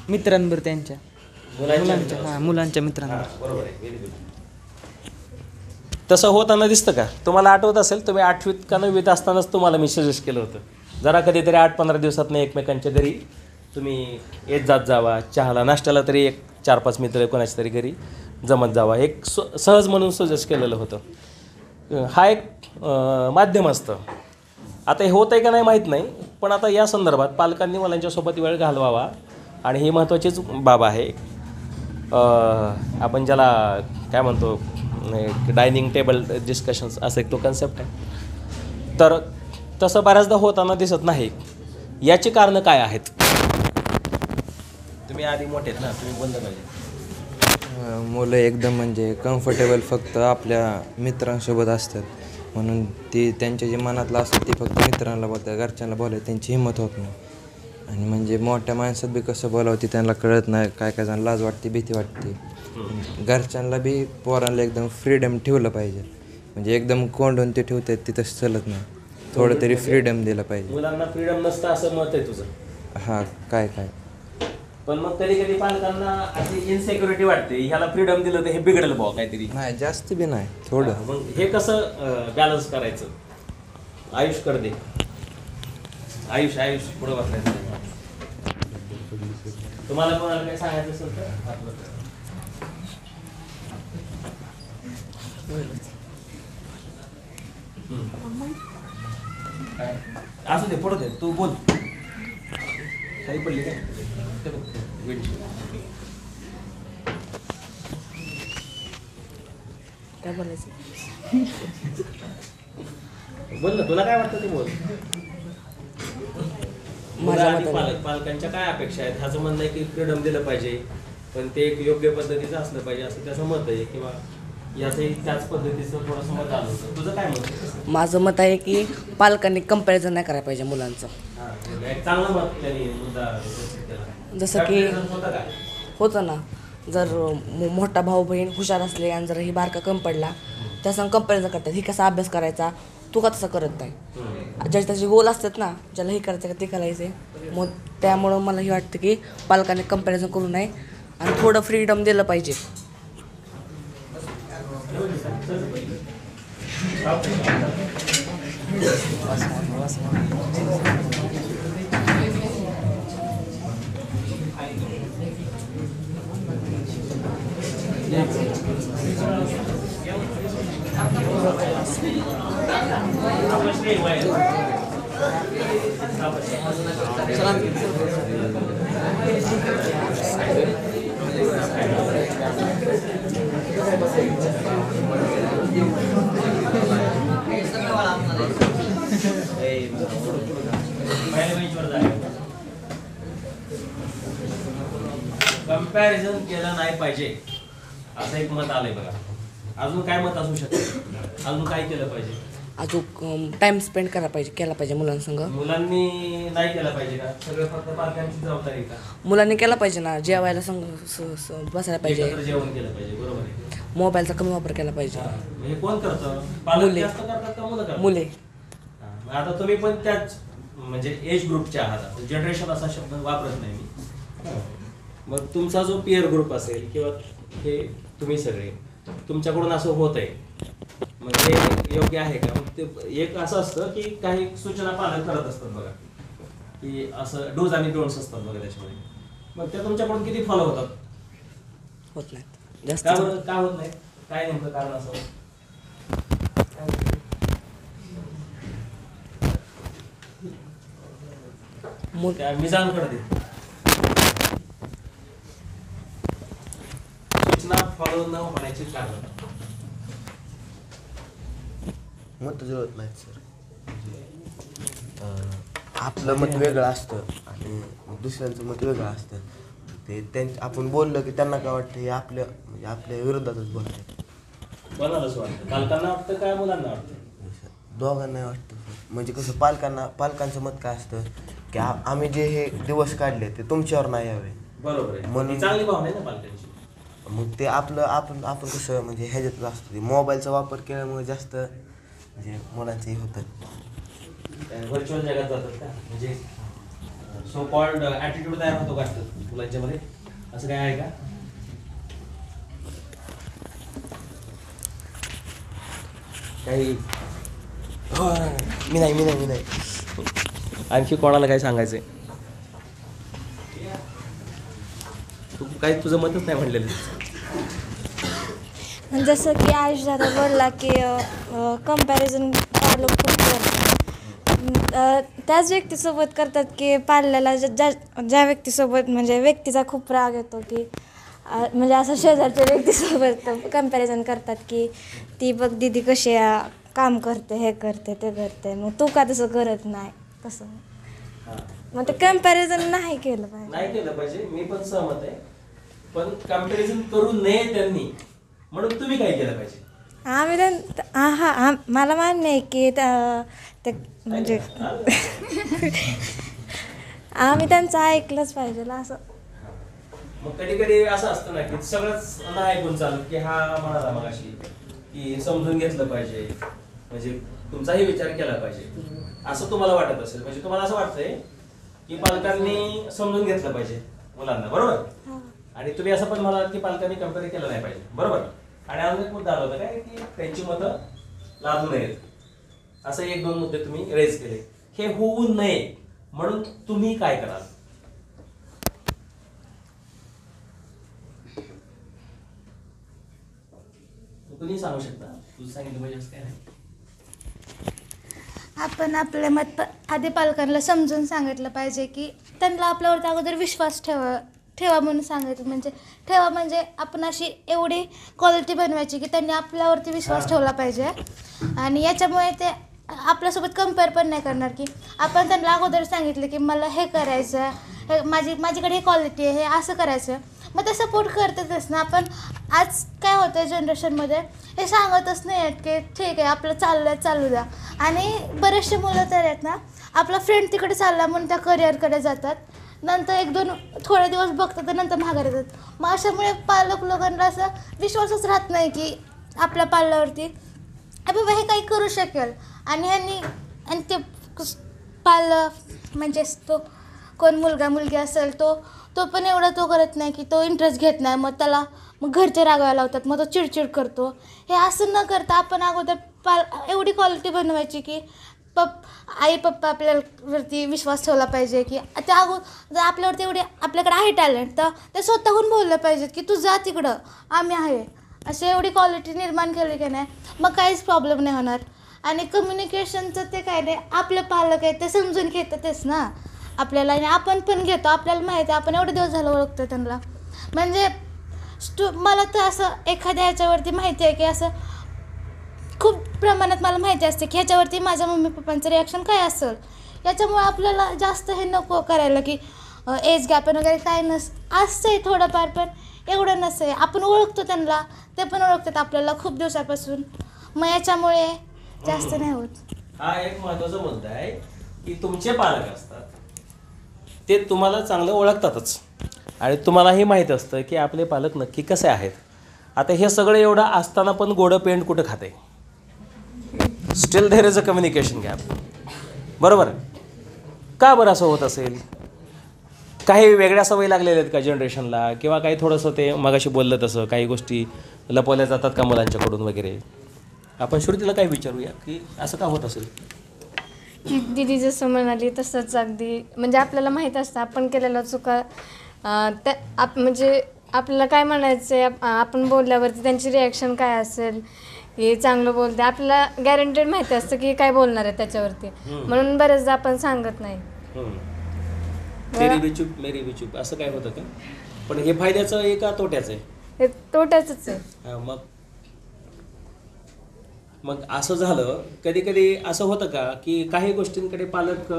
मित्रांवर त्यांच्या मुलांच्या मित्रांवर. बरोबर आहे, व्हेरी गुड. तसं होताना दिसतं का? तुम्हाला आठवत असेल तुम्ही 8वीत का 9वीत असतानाच तुम्हाला मी सजेस्ट केलं होतं जरा कधीतरी 8-15 दिवसात एकमेकांच्या घरी तुम्ही येत जात जावा. चहाला नाश्त्याला तरी 4-5 मित्र कोणाच्या तरी घरी जमत जावा. एक सहज म्हणून सजेस्ट केलेलं होतं. हा एक माध्यम असतं. आता हे होत आहे का नाही माहीत नाही, पण आता या संदर्भात पालकांनी मुलांच्यासोबत वेळ घालवावा. आणि ही महत्त्वाचीच बाब आहे. आपण ज्याला काय म्हणतो डायनिंग टेबल डिस्कशन्स असं एक तो कन्सेप्ट आहे. तर तसं बऱ्याचदा होताना दिसत नाही. याची कारणं काय आहेत? तुम्ही आधी मोठे आहेत ना, तुम्ही बोललं पाहिजे. मुलं एकदम म्हणजे कम्फर्टेबल फक्त आपल्या मित्रांसोबत असतात म्हणून ती त्यांच्या जे मनातलं असतं ते फक्त मित्रांना बोलतात. घरच्यांना बोलायला त्यांची हिंमत होत नाही. आणि म्हणजे मोठ्या माणसात बी कसं बोलावं ते त्यांना कळत नाही. काय काय जण लाज वाटते, भीती वाटते. घरच्यांना बी पोरांना एकदम फ्रीडम ठेवलं पाहिजे. म्हणजे एकदम कोंडून ते ठेवतात ते तसं चालत नाही. थोडं तरी फ्रीडम दिलं पाहिजे. मुलांना फ्रीडम नसतं असं मत आहे तुझं? हां, काय पण मग कधी कधी पालकांना अशी इन्सेक्युरिटी वाटते, ह्याला फ्रीडम दिलं तर हे बिघडेल भाऊ काहीतरी. नाही, जास्त बी नाही, थोडं. मग हे कसं बॅलन्स करायचं? आयुष कर दे. आयुष पुढं बसायचं. तुम्हाला कोणाला काही सांगायचं असेल तर असू दे, पडू दे, तू बोल. काही पडली काय? काय बोलायचं? बोल ना, तुला काय वाटतं ते बोल. पालकांच्या काय अपेक्षा आहेत? ह्याचं म्हणणं आहे की फ्रीडम दिलं पाहिजे पण ते एक योग्य पद्धतीचं असलं पाहिजे असं त्याचं मत आहे. किंवा याचंही त्याच पद्धतीचं थोडंसं मत आलं होतं. तुझं काय मत? माझं मत आहे की पालकांनी कंपॅरिझन नाही करायला पाहिजे मुलांचं. एक चांगलं मत त्यांनी मुद्दा जसं की होतं ना, जर मोठा भाऊ बहीण हुशार असले आणि जर ही बारका कमी पडला त्यासंग कंपॅरिझन करतात. ही कसा अभ्यास करायचा, तू का तसं करत नाही. ज्याचे त्याचे गोल असतात ना, ज्याला हे करायचं का ते करायचे. मग त्यामुळं मला हे वाटतं की पालकांनी कंपॅरिझन करू नये आणि थोडं फ्रीडम दिलं पाहिजे. कंपॅरिझन केलं नाही पाहिजे असं एक मत आलंय बघा. अजून काय मत असू शकतं? अजून काय केलं पाहिजे? अजून टाइम स्पेंड केला पाहिजे मुलांसंग. मुलांनी नाही केला पाहिजे का? सगळं फक्त पालकांची जबाबदारी का? मुलांनी केला पाहिजे ना, जेवायला संग बसायला पाहिजे, जेवण केलं पाहिजे. बरोबर आहे. मोबाईलचा कमी वापर केला पाहिजे. हे कोण करतं? पालक जास्त करतात का मुलं करतात? मुले. आता तुम्ही पण त्याच म्हणजे एज ग्रुपच्या आहात. जनरेशन असा शब्द वापरत नाही मी. मग तुमचा जो पिअर ग्रुप असेल किंवा हे तुम्ही सगळे तुमच्याकडून असं होत आहे, मग हे योग्य आहे का? मग ते एक असं असतं की काही सूचना पालन करत असतात बघा, की असं डूज आणि डोंट्स असतात बघा त्याच्यामध्ये, मग त्या तुमच्याकडून किती फॉलो होतात? होत नाहीत जास्त. का होत नाही? काय नेमकं कारण असं? मी जाणून दे सूचना फॉलो न होण्याची कारण. मत जुळत नाहीत सर. आपलं मत वेगळं असतं आणि दुसऱ्यांचं मत वेगळं असतं. ते आपण बोललं की त्यांना काय वाटतं, हे आपल्या म्हणजे आपल्या विरोधातच बोलतात. कोणालाच वाटतं? पालकांना वाटतं काय मुलांना वाटतं? दोघांना वाटतं. म्हणजे कसं पालकांचं मत काय असतं की आम्ही जे हे दिवस काढले ते तुमच्यावर नाही यावे. बरोबर आहे, म्हणून चांगली भावना आहे ना पालकांची. मग ते आपण कसं म्हणजे ह्याच्यातच असतो, ते मोबाईलचा वापर केल्यामुळे जास्त म्हणजे मुलांचंही होतं. व्हर्च्युअल जगात जातात का? म्हणजे सो कॉल्ड ॲटिट्यूड तयार होतो का मुलांच्या मध्ये? असं काय आहे का? काही मी नाही. आणखी कोणाला काय सांगायचंय? तू काही तुझं मतच नाही म्हणलेलं. जसं की आयुष दादा बोलला की कंपॅरिझन पालक खूप करतात. त्याच व्यक्तीसोबत करतात की पाल्याला ज्या व्यक्तीसोबत म्हणजे व्यक्तीचा खूप राग येतो की म्हणजे असं शेजारच्या व्यक्तीसोबत कंपॅरिझन करतात की ती बघ दीदी कशी काम करते, हे करते, ते करते, मग तू का तसं करत नाही, तसं. मग ते कंपॅरिझन नाही केलं पाहिजे. मी पण सहमत आहे, पण कंपॅरिझन करू नये त्यांनी, म्हणून तुम्ही काय केलं पाहिजे? मला मान्य आहे की ते म्हणजे आम्ही त्यांचं ऐकलंच पाहिजे असं. मग कधी कधी असं असतं ना की सगळंच नाही ऐकून चालत, की हा म्हणाला मग अशी की समजून घेतलं पाहिजे, म्हणजे तुमचाही विचार केला पाहिजे असं तुम्हाला वाटत असेल. म्हणजे तुम्हाला असं वाटतंय की पालकांनी समजून घेतलं पाहिजे मुलांना, बरोबर? आणि तुम्ही असं पण म्हणालात की पालकांनी कंपेअर केलं नाही पाहिजे, बरोबर? आणि अजून एक मुद्दा आला होता काय की त्यांची मतं लादू नयेत, असं 1-2 मुद्दे तुम्ही रेज केले. हे होऊ नये म्हणून तुम्ही काय कराल? तुम्ही सांगू शकता. तुझं सांगितलं पाहिजे असं काय नाही. आपण आपले मत आधी पालकांना समजून सांगितलं पाहिजे की त्यांना आपल्यावरती अगोदर विश्वास ठेवा म्हणून सांगायचं. म्हणजे आपण अशी एवढी क्वालिटी बनवायची की त्यांनी आपल्यावरती विश्वास ठेवला पाहिजे. आणि याच्यामुळे ते आपल्यासोबत कम्पेअर पण नाही करणार की आपण त्यांना अगोदर सांगितलं की मला हे करायचं, हे माझ्याकडे हे क्वालिटी आहे, हे असं करायचं, मग ते सपोर्ट करतातच ना. आपण आज काय होतं जनरेशनमध्ये हे सांगतच नाही आहेत की ठीक आहे आपलं चालू द्या. आणि बरेचसे मुलं तर आहेत ना, आपला फ्रेंड तिकडे चालला म्हणून त्या करिअरकडे जातात, नंतर 1-2 थोडे दिवस बघतात तर नंतर माघार येतात. मग अशामुळे पालक लोकांना असं विश्वासच राहत नाही की आपल्या पाल्यावरती बाबा हे काही करू शकेल. आणि ते पालक म्हणजे तो कोण मुलगा मुलगी असेल तो पण एवढा तो करत नाही की तो इंटरेस्ट घेत नाही, मग घरचे रागायला लावतात, मग तो चिडचिड करतो. हे असं न करता आपण अगोदर एवढी क्वालिटी बनवायची की आई पप्पा आपल्यावरती विश्वास ठेवला पाहिजे की ते जर आपल्यावरती एवढी आपल्याकडे आहे टॅलेंट तर ते स्वतःहून बोललं पाहिजेत की तू जा तिकडं, आम्ही आहे. अशी एवढी क्वालिटी निर्माण केली की नाही मग काहीच प्रॉब्लेम नाही होणार. आणि कम्युनिकेशनचं ते काय नाही, आपले पालक आहे ते समजून घेतातच ना आपल्याला, आणि आपण पण घेतो. आपल्याला माहिती आहे आपण एवढे दिवस झालं ओळखतो त्यांना. म्हणजे मला तर असं एखाद्या ह्याच्यावरती माहिती आहे की असं खूप प्रमाणात मला माहिती असते की ह्याच्यावरती माझ्या मम्मी पप्पांचं रिॲक्शन काय असेल. याच्यामुळे आपल्याला जास्त हे नको करायला की एज गॅप वगैरे काय असतंय थोडंफार, पण एवढं नसतं. आपण ओळखतो त्यांना, ते पण ओळखतात आपल्याला खूप दिवसापासून, मग याच्यामुळे जास्त नाही होत. हा एक महत्त्वाचा मुद्दा आहे की तुमचे पालक असतात ते तुम्हाला चांगलं ओळखतातच आणि तुम्हालाही माहीत असतं की आपले पालक नक्की कसे आहेत. आता हे सगळं एवढं असताना पण गोडं पेंट कुठं खाते? Still there is a communication gap, बरोबर? का बरं असं होत असेल? काही वेगळ्या सवयी लागलेल्या आहेत का जनरेशनला, किंवा काही थोडंसं ते मगाशी बोललं तसं काही गोष्टी लपवल्या जातात का मुलांच्याकडून वगैरे? आपण श्रुतीला काय विचारूया की असं का होत असेल? दिदी जसं म्हणाली तसंच अगदी म्हणजे आपल्याला माहीत असतं आपण केलेल्या चुका म्हणजे आपल्याला काय म्हणायचं आहे, आपण बोलल्यावरती त्यांची रिॲक्शन काय असेल, हे चांगलं बोलते आपल्याला गॅरंटेड माहिती असतं की काय बोलणार आहे त्याच्यावरती, म्हणून बरेचदा आपण सांगत नाही. तेरी बी चूप मेरी बी चूप असं काय होतं का? पण हे फायद्याचं आहे का तोट्याचं आहे? हे तोट्याचंच आहे. मग असं झालं कधी कधी असं होतं का की काही गोष्टींकडे पालक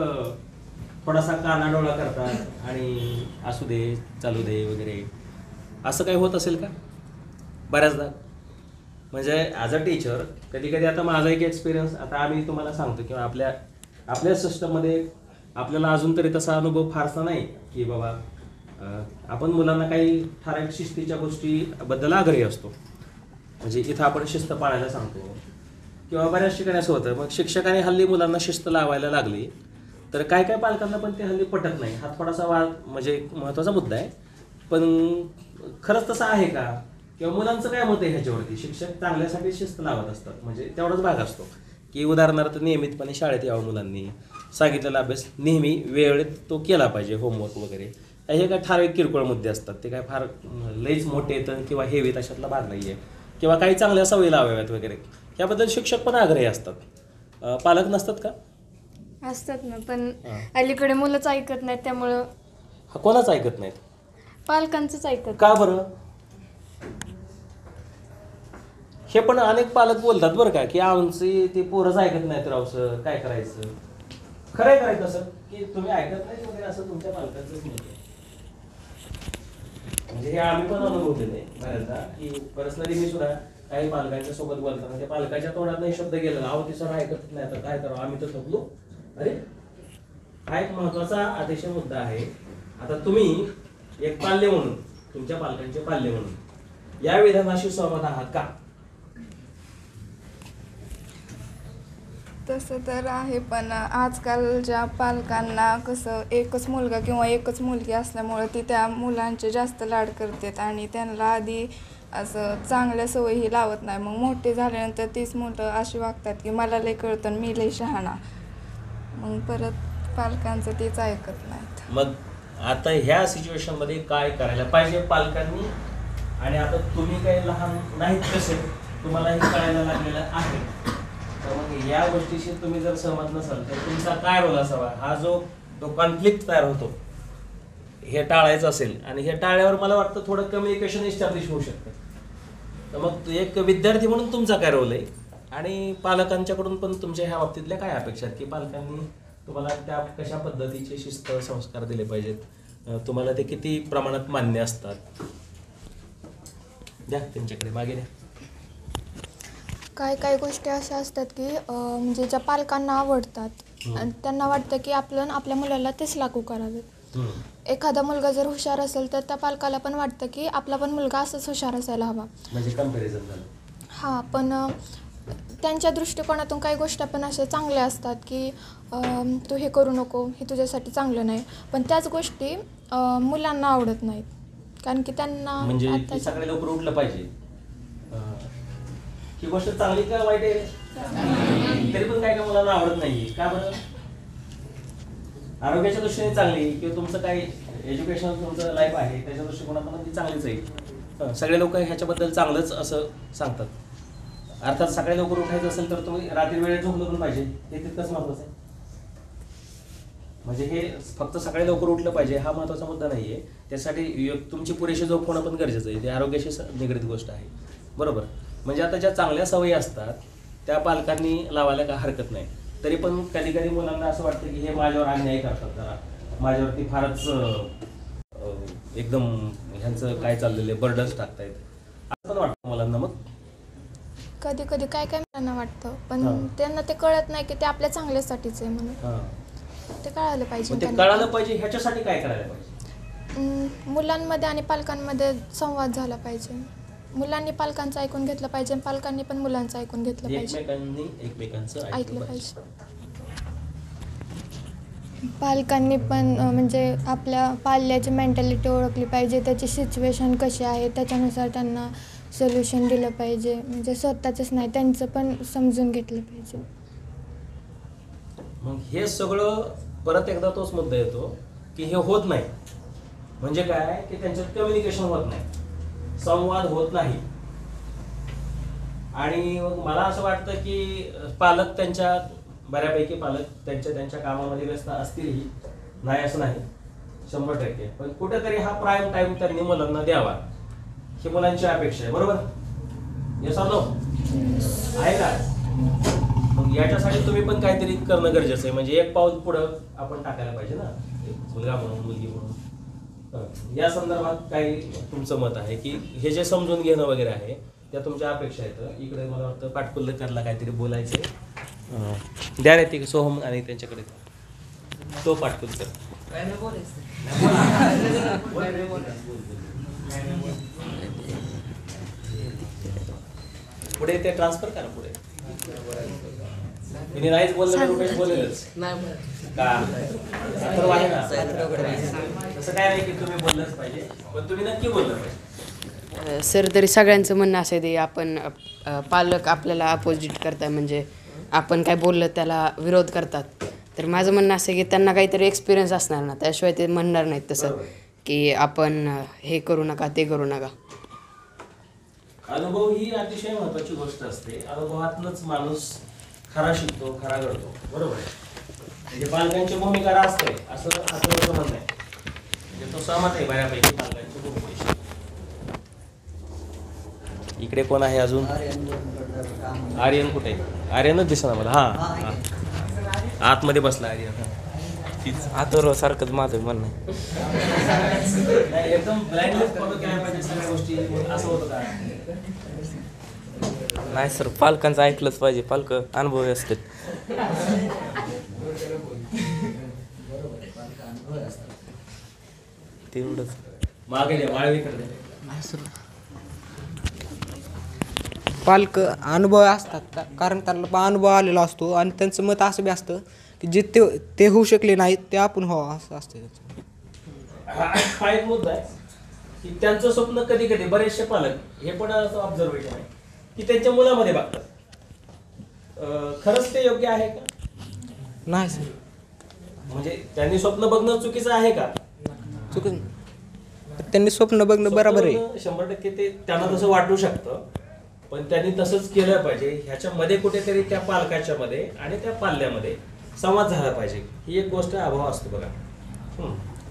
थोडासा कानाडोळा करतात आणि असू दे चालू दे वगैरे, असं काही होत असेल का बऱ्याचदा? म्हणजे ॲज अ टीचर कधी कधी, आता माझा एक एक्सपिरियन्स आता आम्ही तुम्हाला सांगतो किंवा आपल्या सिस्टममध्ये आपल्याला अजून तरी तसा अनुभव फारसा नाही की बाबा आपण मुलांना काही ठराविक शिस्तीच्या गोष्टीबद्दल आग्रही असतो. म्हणजे इथं आपण शिस्त पाळायला सांगतो किंवा बऱ्याच ठिकाणी असं होतं. मग शिक्षकांनी हल्ली मुलांना शिस्त लावायला लागली तर काय काय पालकांना पण ते हल्ली पटत नाही. हा थोडासा म्हणजे महत्त्वाचा मुद्दा आहे. पण खरंच तसं आहे का, किंवा मुलांचं काय मत आहे ह्याच्यावरती? शिक्षक चांगल्यासाठी शिस्त लावत असतात, म्हणजे तेवढाच भाग असतो की उदाहरणार्थ नियमितपणे शाळेत यावं, मुलांनी सांगितलेला अभ्यास नेहमी वेळेत तो केला पाहिजे, होमवर्क वगैरे. हे काय ठराविक किरकोळ मुद्दे असतात, ते काय फार लईच मोठे येतं किंवा हेवी अशातला भाग नाही आहे. किंवा काही चांगल्या सवयी लावाव्यात वगैरे, याबद्दल शिक्षक पण आग्रही असतात. पालक नसतात का? असतात ना, पण अलीकडे मुलंच ऐकत नाहीत, त्यामुळं. कोणाच ऐकत नाहीत? पालकांचंच ऐकत. का बरं? हे पण अनेक पालक बोलतात बरं का की आमची ते पोरंच ऐकत नाहीत राव सर, काय करायचं? खरंय करायचं असं की तुम्ही ऐकत नाही वगैरे, असं तुमच्या पालकांचंच नाही. म्हणजे हे आम्ही पण अनुभवलेलं आहे बऱ्याचदा की पर्सनली मी सुद्धा काही पालकांच्या सोबत बोलताना त्या पालकाच्या तोंडात नाही शब्द गेलेला, अहो ते सर ऐकत नाही, आता काय करावं, आम्ही तर थकलो. अरे हा एक महत्वाचा अतिशय मुद्दा आहे. आता तुम्ही एक पाल्य म्हणून, तुमच्या पालकांचे पाल्य म्हणून या विधानाशी सहमत आहात का? तसं तर आहे, पण आजकालच्या पालकांना कसं एकच मुलगा किंवा एकच मुलगी असल्यामुळं ती त्या मुलांचे जास्त लाड करतात आणि त्यांना आधी असं चांगल्या सवयी लावत नाही. मग मोठे झाल्यानंतर तीच मुलं अशी वागतात की मला लय कळतं, मी लय शहाणा, मग परत पालकांचं तेच ऐकत नाहीत. मग आता ह्या सिच्युएशनमध्ये काय करायला पाहिजे पालकांनी? आणि आता तुम्ही काही लहान नाहीत कसे, तुम्हाला हे कळायला लागलेलं आहे, तर मग या गोष्टीशी तुम्ही जर सहमत नसाल तर तुमचा काय रोल असावा? हा जो कॉन्फ्लिक्ट तयार होतो हे टाळायचं असेल, आणि हे टाळल्यावर मला वाटतं थोडं कम्युनिकेशन इस्टॅब्लिश होऊ शकतं. तर मग एक विद्यार्थी म्हणून तुमचा काय रोल आहे, आणि पालकांच्याकडून पण तुमच्या ह्या बाबतीतल्या काय अपेक्षा आहेत की पालकांनी तुम्हाला त्या कशा पद्धतीचे शिस्त संस्कार दिले पाहिजेत, तुम्हाला ते किती प्रमाणात मान्य असतात? द्या त्यांच्याकडे, मागे द्या. काही गोष्टी अशा असतात की म्हणजे ज्या पालकांना आवडतात आणि त्यांना वाटतं की आपल्या मुलाला तेच लागू करावेत. एखादा मुलगा जर हुशार असेल तर त्या पालकाला पण वाटतं की आपला पण मुलगा असंच हुशार असायला हवा, म्हणजे कंपॅरिझन झालं. हां, पण त्यांच्या दृष्टिकोनातून काही गोष्टी पण अशा चांगल्या असतात की तू हे करू नको, हे तुझ्यासाठी चांगलं नाही, पण त्याच गोष्टी मुलांना आवडत नाहीत, कारण की त्यांना म्हणजे सकाळी लवकर उठलं पाहिजे, ही गोष्ट चांगली का वाईट आहे? तरी पण काय का मुलांना आवडत नाही. का बरं? आरोग्याच्या दृष्टीने चांगली किंवा तुमचं काही एज्युकेशन तुमचं लाईफ आहे त्याच्या दृष्टिकोनातून ती चांगलीच आहे. सगळे लोक ह्याच्याबद्दल चांगलंच असं सांगतात. अर्थात सकाळी लवकर उठायचं असेल तर तुम्ही रात्री वेळेत झोपलं पण पाहिजे, हे तितकंच महत्त्वाचं आहे. म्हणजे हे फक्त सकाळी लवकर उठलं पाहिजे हा महत्त्वाचा मुद्दा नाही आहे, त्यासाठी तुमची पुरेशी झोप होणं पण गरजेचं आहे, ते आरोग्याशी निगडीत गोष्ट आहे. बरोबर? म्हणजे आता ज्या चांगल्या सवयी असतात त्या पालकांनी लावायला काय हरकत नाही. तरी पण कधी कधी मुलांना असं वाटतं की हे माझ्यावर अन्याय करतात, जरा माझ्यावरती फारच एकदम ह्यांचं काय चाललेलं आहे, बर्डन्स टाकतायत असं पण वाटतं मुलांना. मग कधी काय मुलांना वाटतं, पण त्यांना ते कळत नाही की ते आपल्या चांगल्यासाठीच आहे म्हणून. ते कळायला पाहिजे. ते कळालं पाहिजे, ह्याच्यासाठी काय करायला पाहिजे? मुलांमध्ये आणि पालकांमध्ये संवाद झाला पाहिजे. मुलांनी पालकांचं ऐकून घेतलं पाहिजे, पालकांनी पण मुलांचं ऐकून घेतलं पाहिजे, एकमेकांचं ऐकलं पाहिजे. पालकांनी पण म्हणजे आपल्या पाल्याची मेंटॅलिटी ओळखली पाहिजे, त्याची सिच्युएशन कशी आहे त्याच्यानुसार त्यांना सोल्युशन दिलं पाहिजे. म्हणजे स्वतःचंच नाही, त्यांचं पण समजून घेतलं पाहिजे. मग हे सगळं परत एकदा तोच मुद्दा येतो की हे होत नाही. म्हणजे काय की त्यांच्यात कम्युनिकेशन होत नाही, संवाद होत नाही. आणि मग मला असं वाटतं की पालक त्यांच्या बऱ्यापैकी पालक त्यांच्या कामामध्ये व्यस्त असतीलही, नाही असं नाही 100%. पण कुठेतरी हा प्राईम टाइम त्यांनी मुलांना द्यावा ही मुलांची अपेक्षा आहे. बरोबर? Yes or no? आहे का? मग याच्यासाठी तुम्ही पण काहीतरी करणं गरजेचं आहे. म्हणजे एक पाऊल पुढं आपण टाकायला पाहिजे ना, मुलगा म्हणून मुलगी म्हणून. या संदर्भात काही तुमचं मत आहे की हे जे समजून घेणं वगैरे आहे त्या तुमच्या अपेक्षा आहेत. इकडे मला वाटतं पाटकुल्लेकरला काहीतरी बोलायचे द्या रे ते सोहम आणि त्यांच्याकडे तो पाटकुलकर. पुढे ते ट्रान्सफर करा पुढे. मी नाहीच बोललं, रुपेश बोलेलच का? आहे ना, तसं काय नाही की तुम्ही बोललंच पाहिजे, पण तुम्ही नक्की बोललं पाहिजे. सर, तरी सगळ्यांचं म्हणणं असं आहे आपण पालक आपल्याला अपोजिट करताय, म्हणजे आपण काय बोललं त्याला विरोध करतात. तर माझं म्हणणं असं आहे की त्यांना काहीतरी एक्सपिरियन्स असणार ना, त्याशिवाय ते म्हणणार नाहीत तसं की आपण हे करू नका ते करू नका. अनुभव ही अतिशय महत्वाची गोष्ट असते. अनुभवातूनच माणूस खरा शिकतो, खरा घडतो. बरोबर आहे? म्हणजे पालकांची भूमिका असते असं म्हणणं आहे. म्हणजे तो सहमत आहे बऱ्यापैकी पालकांची भूमिकेशी. इकडे कोण आहे अजून? आर्यन कुठे? आर्यनच दिसणार मला. हा, आतमध्ये बसला आर्यन. आतुर सारखंच माझं म्हणणं आहे. एकदम ब्लाइंडली फॉलो केल्या पाहिजे सगळ्या गोष्टी, असं होतं का? नाही सर, पालकांचं ऐकलंच पाहिजे. पालक अनुभवी असतात. तेवढंच. मागे द्या, वाळवीकडे. पालक अनुभव असतात कारण त्यांना अनुभव आलेला असतो आणि त्यांचं मत असं बी असतं की जे ते होऊ शकले नाहीत ते आपण व्हावं असं असतं. हा एक मुद्दा आहे की त्यांचं स्वप्न कधी कधी बरेचसे पालक हे पण असं ऑब्झर्वेशन आहे की त्यांच्या मुलामध्ये बघतात. खरंच ते योग्य आहे का? नाही सर. म्हणजे त्यांनी स्वप्न बघणं चुकीचं आहे का? त्यांनी स्वप्न बघणं बरोबर आहे. 100% ते त्यांना तसं वाटू शकतं, पण त्यांनी तसंच केलं पाहिजे. ह्याच्यामध्ये कुठेतरी त्या पालकाच्या मध्ये आणि त्या पाल्यामध्ये संवाद झाला पाहिजे. ही एक गोष्ट अभाव असतो बघा,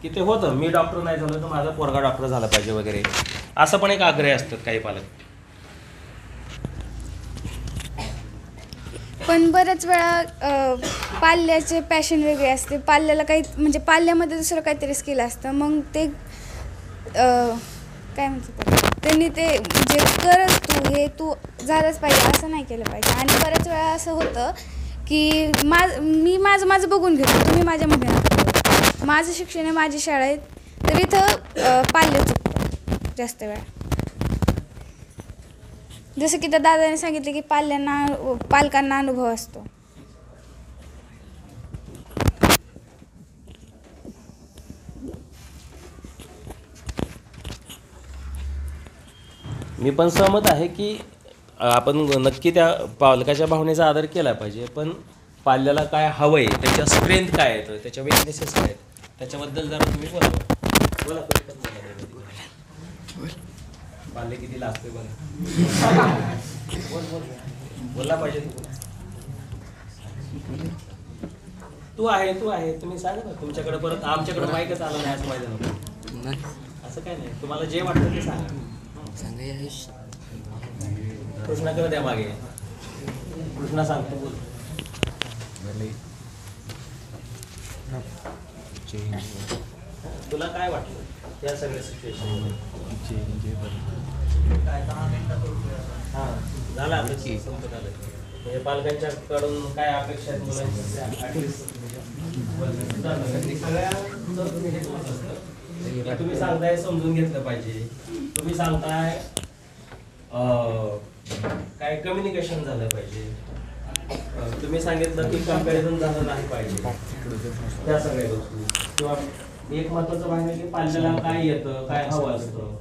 की ते होतं मी डॉक्टर नाही झालो तर माझा पोरगा डॉक्टर झाला पाहिजे वगैरे, असं पण एक आग्रह असतात काही पालक. पण बऱ्याच वेळा पाल्याचे पॅशन वेगळे असते. पाल्याला काही म्हणजे पाल्यामध्ये दुसरं काहीतरी स्किल असतं, मग ते काय म्हणतात त्यांनी ते म्हणजे करच तू झालंच पाहिजे असं नाही केलं पाहिजे. आणि बऱ्याच वेळा असं होतं की मी माझं बघून घेतो, तुम्ही माझ्यामध्ये नका. माझं शिक्षण आहे, माझी शाळा आहे, तर इथं पाल्य चुकतं जास्त वेळा. जसं की त्या दादाने सांगितलं की पालकांना अनुभव असतो. मी पण सहमत आहे की आपण नक्की त्या पालकाच्या भावनेचा आदर केला पाहिजे, पण पाल्याला काय हवं आहे, त्याच्या स्ट्रेंथ काय आहेत, त्याच्या विकनेसेस काय आहेत, त्याच्याबद्दल जरा तुम्ही बोला. पाल्य किती लागतोय बघा. बोलला पाहिजे. तू आहे तुम्ही सांगा ना. तुमच्याकडे परत आमच्याकडे माईकच आलं नाही असं माहिती नाही. असं काय नाही, तुम्हाला जे वाटतं ते सांगा. कृष्णाकडे द्या मागे. कृष्णा सांगतो बोल. तुला काय वाटलं या सगळ्या सिच्युएशन? हां झालं आता संपत आलं. म्हणजे पालकांच्याकडून काय अपेक्षा आहेत मुलांच्या? तुम्ही सांगताय समजून घेतलं पाहिजे, तुम्ही सांगताय काय कम्युनिकेशन झालं पाहिजे, तुम्ही सांगितलं की कंपॅरिझन झालं नाही पाहिजे त्या सगळ्या गोष्टी, किंवा एक महत्वाचं भाग आहे की पाल्याला काय येतं, काय हवं असतं,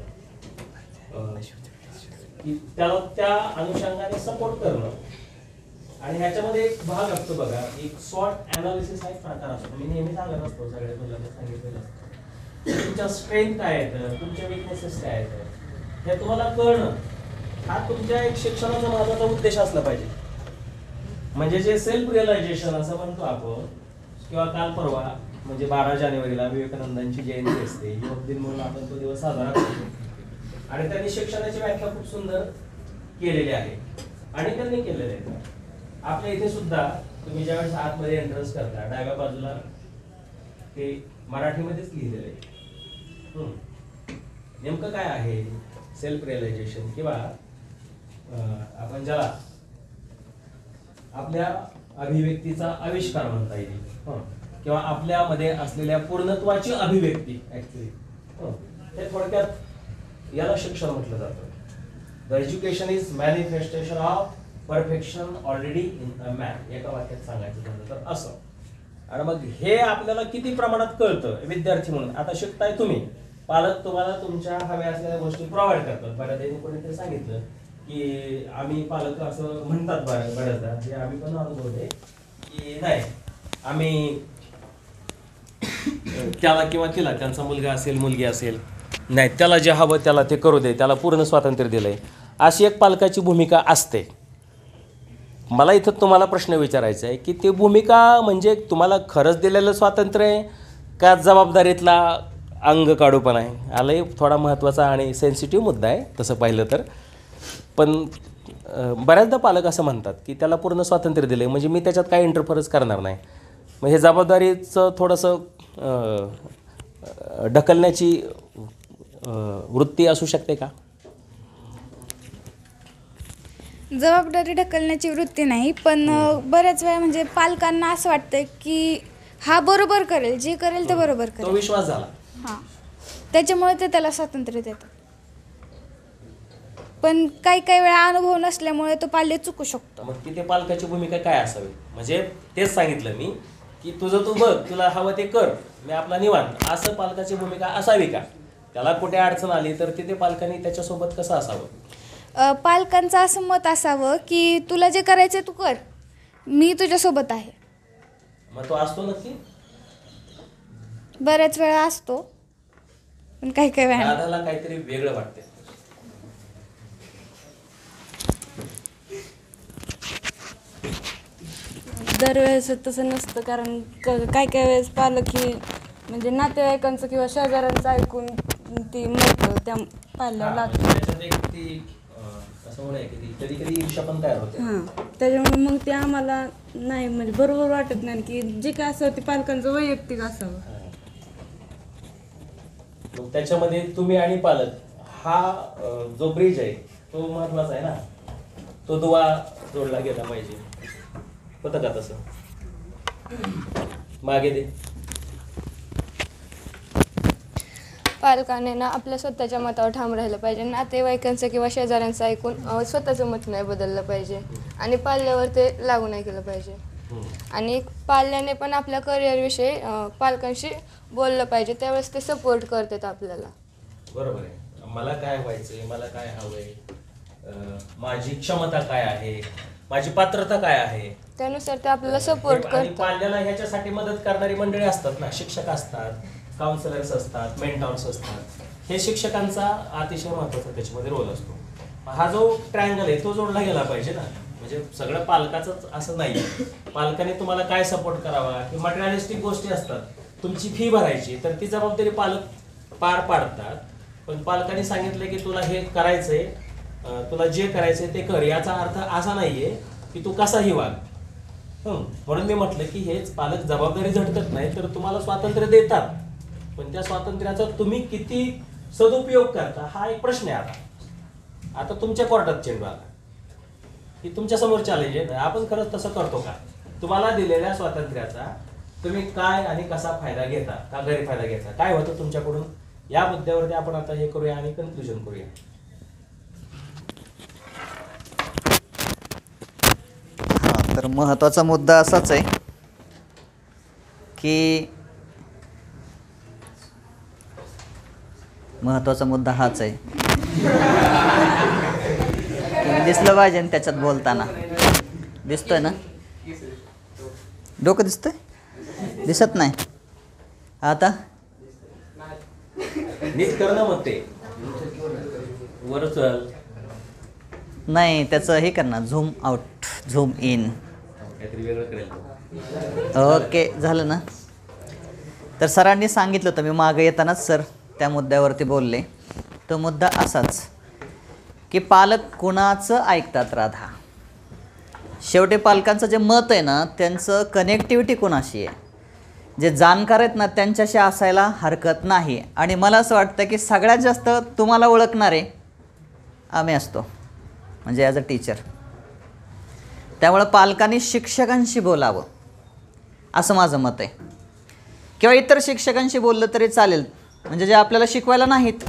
की त्याला त्या अनुषंगाने सपोर्ट करणं. आणि ह्याच्यामध्ये एक भाग असतो बघा, एक शॉर्ट अनालिसिस हा एक प्रकार असतो. मी नेहमी सांगत असतो, सगळ्या मुलांना सांगितलेलं असतं, तुमच्या स्ट्रेंथ काय आहेत, तुमच्या विकनेसेस काय आहेत, हे तुम्हाला कळणं हा तुमच्या एक शिक्षणाचा महत्वाचा उद्देश असला पाहिजे. म्हणजे जे सेल्फ रिअलायझेशन असं म्हणतो आपण, किंवा काल परवा म्हणजे 12 जानेवारीला विवेकानंदांची जयंती असते, योग दिन म्हणून आपण तो दिवस साजरा करतो. आणि त्यांनी शिक्षणाची व्याख्या खूप सुंदर केलेली आहे आणि त्यांनी केलेले आहे. आपल्या इथे सुद्धा तुम्ही ज्यावेळेस आतमध्ये एंट्रन्स करता, डाव्या बाजूला ते मराठीमध्येच लिहिलेलं आहे. नेमकं काय आहे सेल्फ रिअलायझेशन, किंवा आपण ज्याला आपल्या अभिव्यक्तीचा आविष्कार म्हणता येईल, किंवा आपल्यामध्ये असलेल्या पूर्णत्वाची अभिव्यक्ती ऍक्च्युअली, हे थोडक्यात याला शिक्षण म्हटलं जातं. The education is manifestation of perfection already in a man, एका वाक्यात सांगायचं झालं तर असं. आणि मग हे आपल्याला किती प्रमाणात कळतं विद्यार्थी म्हणून. आता शिकताय तुम्ही, पालक तुम्हाला तुमच्या हव्या असलेल्या गोष्टी प्रोव्हाइड करतात. बऱ्याचदा कोणीतरी सांगितलं की आम्ही पालक असं म्हणतात बऱ्याचदा, जे आम्ही पण अनुभवले की नाही, आम्ही त्याला किंवा तिला, त्यांचा मुलगा असेल मुलगी असेल, नाही त्याला जे हवं त्याला ते करू दे, त्याला पूर्ण स्वातंत्र्य दिलंय, अशी एक पालकाची भूमिका असते. मला इथं तुम्हाला प्रश्न विचारायचा आहे की ती भूमिका म्हणजे तुम्हाला खरंच दिलेलं स्वातंत्र्य आहे का जबाबदारीतला अंग काढूपण आहे. आलाही थोडा महत्त्वाचा आणि सेन्सिटिव्ह मुद्दा आहे तसं पाहिलं तर. पण बऱ्याचदा पालक असं म्हणतात की त्याला पूर्ण स्वातंत्र्य दिलं आहे म्हणजे मी त्याच्यात काही इंटरफरन्स करणार नाही. मग हे जबाबदारीचं थोडंसं ढकलण्याची वृत्ती असू शकते का? जबाबदारी ढकलण्याची वृत्ती नाही, पण बऱ्याच वेळा म्हणजे पालकांना असं वाटतं की हा बरोबर करेल, जे करेल ते बरोबर तो करेल, विश्वास झाला. हां, त्याच्यामुळे ते त्याला स्वातंत्र्य देतात. पण काही काही वेळा अनुभव नसल्यामुळे तो पाल्य चुकू शकतो. मग तिथे पालकाची भूमिका काय असावी? म्हणजे तेच सांगितलं मी की तुझं तू बघ, तुला हवं ते कर, मी आपला निवांत, असं पालकाची भूमिका असावी का? त्याला कुठे अडचण आली तर तिथे पालकांनी त्याच्यासोबत कसं असावं? पालकांचं असं मत असावं की तुला जे करायचं तू कर, मी तुझ्यासोबत आहे. मग तो असतो नक्की? बऱ्याच वेळा असतो, पण काही काही वेळा दादाला काहीतरी वेगळं वाटते. दरवेळेस तसं नसतं, कारण काही काही वेळेस पालक ही म्हणजे नातेवाईकांचं किंवा शेजाऱ्यांचं ऐकून ती मत त्या पाल्याला लागतं. कधी कधी ईर्ष्या पण तयार होते. हां, त्याच्यामुळे मग ते आम्हाला नाही म्हणजे बरोबर वाटत नाही की जे काय असावं ते पालकांचं वैयक्तिक असावं. मग त्याच्यामध्ये तुम्ही आणि पालक हा जो ब्रिज आहे तो महत्वाचा आहे ना, तो दुवा जोडला गेला पाहिजे. होतं का तसं? मागे दे. पालकाने ना आपल्या स्वतःच्या मतावर ठाम राहिलं पाहिजे. नातेवाईकांचं किंवा शेजाऱ्यांचं ऐकून स्वतःचं मत नाही बदललं पाहिजे आणि पाल्यावर ते लागू नाही केलं पाहिजे. आणि पाल्याने पण आपल्या करिअरविषयी पालकांशी बोललं पाहिजे, त्यावेळेस ते सपोर्ट करतात आपल्याला. बरोबर आहे. मला काय व्हायचंय, मला काय हवंय, माझी क्षमता काय आहे, माझी पात्रता काय आहे, त्यानुसार ते आपल्याला सपोर्ट आणि करतात. पाल्याला ह्याच्यासाठी मदत करणारी मंडळी असतात ना, शिक्षक असतात, काउन्सिलर्स असतात, मेंटॉर्स असतात. हे शिक्षकांचा अतिशय महत्त्वाचा त्याच्यामध्ये रोल असतो. हा जो ट्रायंगल आहे तो जोडला गेला पाहिजे ना. म्हणजे सगळं पालकाचंच असं नाही. पालकाने तुम्हाला काय सपोर्ट करावा, की मटेरियलिस्टिक गोष्टी असतात, तुमची फी भरायची, तर ती जबाबदारी पालक पार पाडतात. पण पालकांनी सांगितलं की तुला हे करायचंय, तुला जे करायचंय ते कर, याचा अर्थ असा नाहीये की तू कसाही वाग. म्हणून मी म्हटलं की हेच पालक जबाबदारी झटकत नाही, तर तुम्हाला स्वातंत्र्य देतात, पण त्या स्वातंत्र्याचा तुम्ही किती सदुपयोग करता हा एक प्रश्न आहे. आता तुमच्या कोर्टात चेंडू आला की तुमच्या समोर चॅलेंज आहे, आपण खरंच तसं करतो का? तुम्हाला दिलेल्या स्वातंत्र्याचा तुम्ही काय आणि कसा फायदा घेता का गैरफायदा घेता, काय होतं तुमच्याकडून, या मुद्द्यावरती आपण आता हे करूया आणि कन्क्लुजन करूया. हां, तर महत्त्वाचा मुद्दा असाच आहे की महत्त्वाचा मुद्दा हाच आहे की दिसलं पाहिजे त्याच्यात बोलताना. दिसतोय ना? डोकं दिसतंय? दिसत नाही आता? नीट कर ना मग ते वर चल. नाही त्याचं हे कर ना, झूम आउट झूम इन. काहीतरी वेगळं करेल. ओके झालं ना? तर सरांनी सांगितलं होतं, मी मागं येतानाच सर त्या मुद्द्यावरती बोलले. तो मुद्दा असाच की पालक कुणाचं ऐकतात राधा. शेवटी पालकांचं जे मत आहे ना, त्यांचं कनेक्टिव्हिटी कुणाशी आहे, जे जाणकार आहेत ना त्यांच्याशी असायला हरकत नाही. आणि मला असं वाटतं की सगळ्यात जास्त तुम्हाला ओळखणारे आम्ही असतो, म्हणजे ॲज अ टीचर. त्यामुळं पालकांनी शिक्षकांशी बोलावं असं माझं मत आहे. किंवा इतर शिक्षकांशी बोललं तरी चालेल, म्हणजे जे आपल्याला शिकवायला नाहीत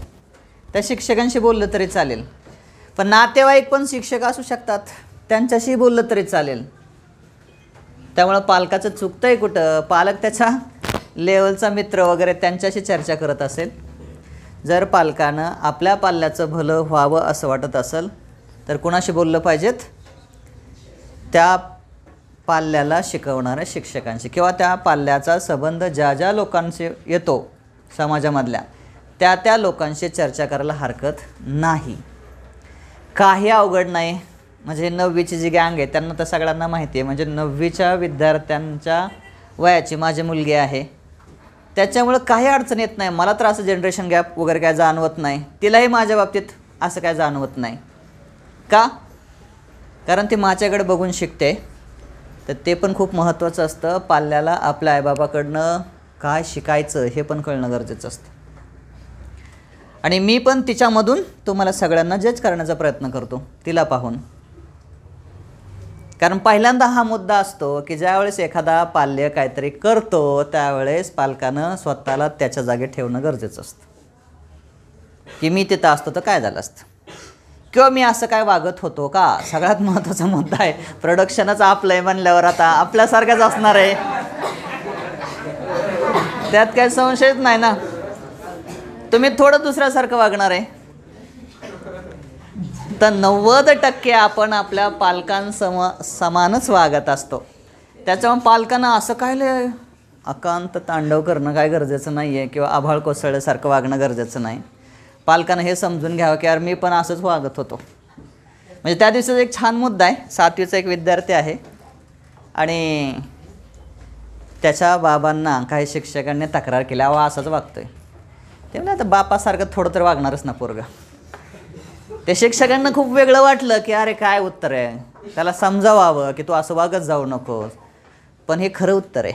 त्या शिक्षकांशी बोललं तरी चालेल. पण नातेवाईक पण शिक्षक असू शकतात, त्यांच्याशी बोललं तरी चालेल. त्यामुळं पालकाचं चुकतं आहे कुठं? पालक त्याच्या लेवलचा मित्र वगैरे त्यांच्याशी चर्चा करत असेल. जर पालकानं आपल्या पाल्याचं भलं व्हावं असं वाटत असेल तर कुणाशी बोललं पाहिजेत? त्या पाल्याला शिकवणाऱ्या शिक्षकांशी, किंवा त्या पाल्याचा संबंध ज्या ज्या लोकांशी येतो समाजामधल्या त्या लोकांशी चर्चा करायला हरकत नाही. काही अवघड नाही. म्हणजे 9वीची जी गँग आहे त्यांना तर सगळ्यांना माहिती आहे, म्हणजे 9वीच्या विद्यार्थ्यांच्या वयाची माझी मुलगी आहे. त्याच्यामुळं काही अडचण येत नाही. मला तर असं जनरेशन गॅप वगैरे काय जाणवत नाही. तिलाही माझ्या बाबतीत असं काय जाणवत नाही. का? कारण ती माझ्याकडे बघून शिकते. तर ते पण खूप महत्त्वाचं असतं. पाल्याला आपल्या आईबाबाकडनं काय शिकायचं हे पण कळणं गरजेचं असतं. आणि मी पण तिच्यामधून तुम्हाला सगळ्यांना जज करण्याचा प्रयत्न करतो तिला पाहून. कारण पहिल्यांदा हा मुद्दा असतो की ज्यावेळेस एखादा पाल्य काहीतरी करतो त्यावेळेस पालकानं स्वतःला त्याच्या जागी ठेवणं गरजेचं असतं. की मी तिथं असतो तर काय झालं असतं, किंवा मी असं काय वागत होतो का. सगळ्यात महत्त्वाचा मुद्दा आहे. प्रोडक्शनच आपलं आहे म्हणल्यावर आता आपल्यासारखंच असणार आहे, त्यात काही संशयच नाही ना. तुम्ही थोडं दुसऱ्यासारखं वागणार आहे. तर 90% आपण आपल्या समानच वागत असतो. त्याच्यामुळे पालकांना असं काय लय अकांत तांडव करणं काय गरजेचं नाही आहे, किंवा आभाळ कोसळल्यासारखं वागणं गरजेचं नाही. पालकांना हे समजून घ्यावं की यार मी पण असंच वागत होतो. म्हणजे त्या दिवसाचा एक छान मुद्दा आहे. 7वीचा एक विद्यार्थी आहे आणि त्याच्या बाबांना काही शिक्षकांनी तक्रार केली, अहो असंच वागतोय. ते म्हणजे आता बापासारखं थोडं तर वागणारच ना पोरगा. त्या शिक्षकांना खूप वेगळं वाटलं की अरे काय उत्तर आहे, त्याला समजावावं की तू असं वागत जाऊ नकोस. पण हे खरं उत्तर आहे.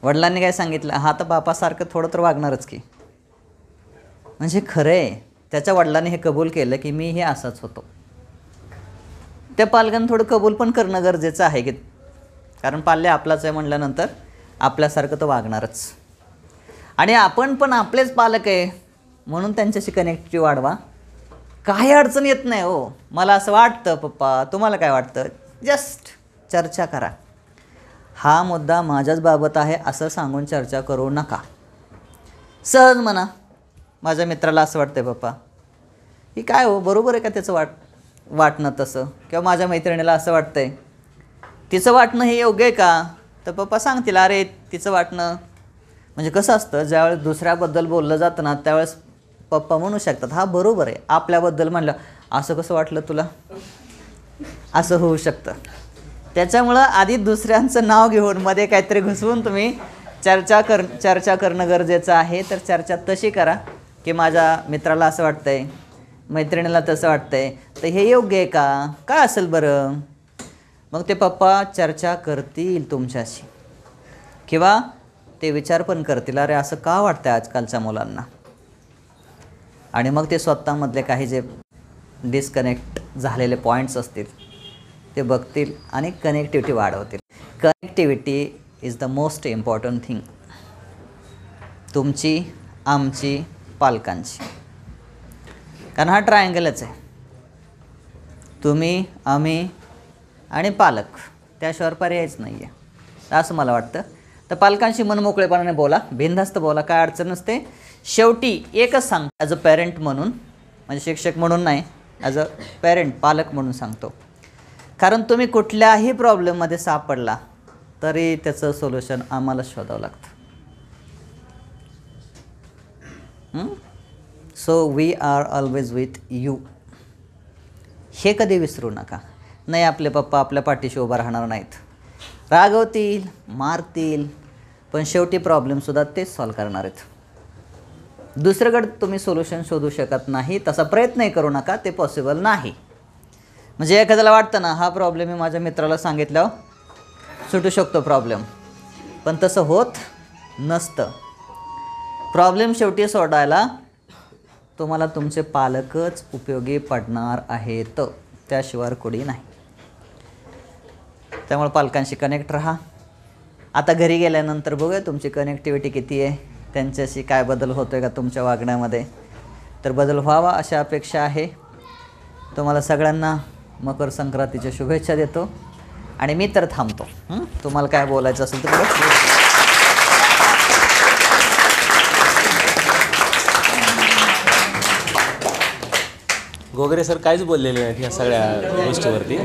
वडिलांनी काय सांगितलं, हा तर बापासारखं थोडं तर वागणारच की. म्हणजे खरं आहे. त्याच्या वडिलांनी हे कबूल केलं की मी हे असाच होतो. त्या पालकांनी थोडं कबूल पण करणं गरजेचं आहे की, कारण पाल्य आपलाच आहे म्हटल्यानंतर आपल्यासारखं तो वागणारच. आणि आपण पण आपलेच पालक आहे म्हणून त्यांच्याशी कनेक्टिव्हिटी वाढवा. काही अडचण येत नाही हो. मला असं वाटतं पप्पा, तुम्हाला काय वाटतं, जस्ट चर्चा करा. हा मुद्दा माझ्याच बाबत आहे असं सांगून चर्चा करू नका. सहज म्हणा, माझ्या मित्राला असं वाटतंय पप्पा, ही काय हो बरोबर आहे का त्याचं वाटणं तसं, किंवा माझ्या मैत्रिणीला असं वाटतंय, तिचं वाटणं हे योग्य आहे का. तर पप्पा सांगतील अरे तिचं वाटणं. म्हणजे कसं असतं, ज्यावेळेस दुसऱ्याबद्दल बोललं जातं ना त्यावेळेस पप्पा म्हणू शकतात हा बरोबर आहे. आपल्याबद्दल म्हणलं असं कसं वाटलं तुला, असं होऊ शकतं. त्याच्यामुळं आधी दुसऱ्यांचं नाव घेऊन मध्ये काहीतरी घुसवून तुम्ही चर्चा करणं गरजेचं आहे. तर चर्चा तशी करा की माझ्या मित्राला असं वाटतंय, मैत्रिणीला तसं वाटतंय, तर हे योग्य आहे का, काय असेल बरं. मग ते पप्पा चर्चा करतील तुमच्याशी, किंवा ते विचार पण करतील अरे असं का वाटतं आजकालच्या मुलांना. आणि मग ते स्वतःमधले काही जे डिस्कनेक्ट झालेले पॉईंट्स असतील ते बघतील आणि कनेक्टिव्हिटी वाढवतील. Connectivity is the most important thing. तुमची, आमची, पालकांची. कारण हा ट्रायंगलच आहे. तुम्ही, आम्ही आणि पालक, त्याशिवाय पर्यायच नाही आहे असं मला वाटतं. तर पालकांशी मनमोकळेपणाने बोला, बिनधास्त बोला, काय अडचण नसते. शेवटी एकच सांगतो ॲज अ पॅरेंट म्हणून, म्हणजे शिक्षक म्हणून नाही, ॲज अ पॅरेंट पालक म्हणून सांगतो, कारण तुम्ही कुठल्याही प्रॉब्लेममध्ये सापडला तरी त्याचं सोल्युशन आम्हाला शोधावं लागतं. So we are always with you, हे कधी विसरू नका. नाही, आपले पप्पा आपल्या पाठीशी उभं राहणार नाहीत, रागवतील, मारतील, पण शेवटी प्रॉब्लेमसुद्धा तेच सॉल्व करणार आहेत. दुसरीकडे तुम्ही सोल्युशन शोधू शकत नाही, तसा प्रयत्नही करू नका, ते पॉसिबल नाही. म्हणजे एखाद्याला वाटतं ना, हा प्रॉब्लेम मी माझ्या मित्राला सांगितल्यावर सुटू शकतो प्रॉब्लेम, पण तसं होत नसतं. प्रॉब्लेम शेवटी सोडायला तुम्हाला तुमचे पालकच उपयोगी पडणार आहेत, त्याशिवाय कोणी नाही. त्यामुळे पालकांशी कनेक्ट राहा. आता घरी गेल्यानंतर बघूया तुमची कनेक्टिव्हिटी किती आहे, त्यांच्याशी काय बदल होतो आहे का तुमच्या वागण्यामध्ये. तर बदल व्हावा अशा अपेक्षा आहे. तुम्हाला सगळ्यांना मकर संक्रांतीच्या शुभेच्छा देतो आणि मी तर थांबतो. तुम्हाला काय बोलायचं असेल तर गोगरे सर काहीच बोललेले नाहीत ह्या सगळ्या गोष्टीवरती.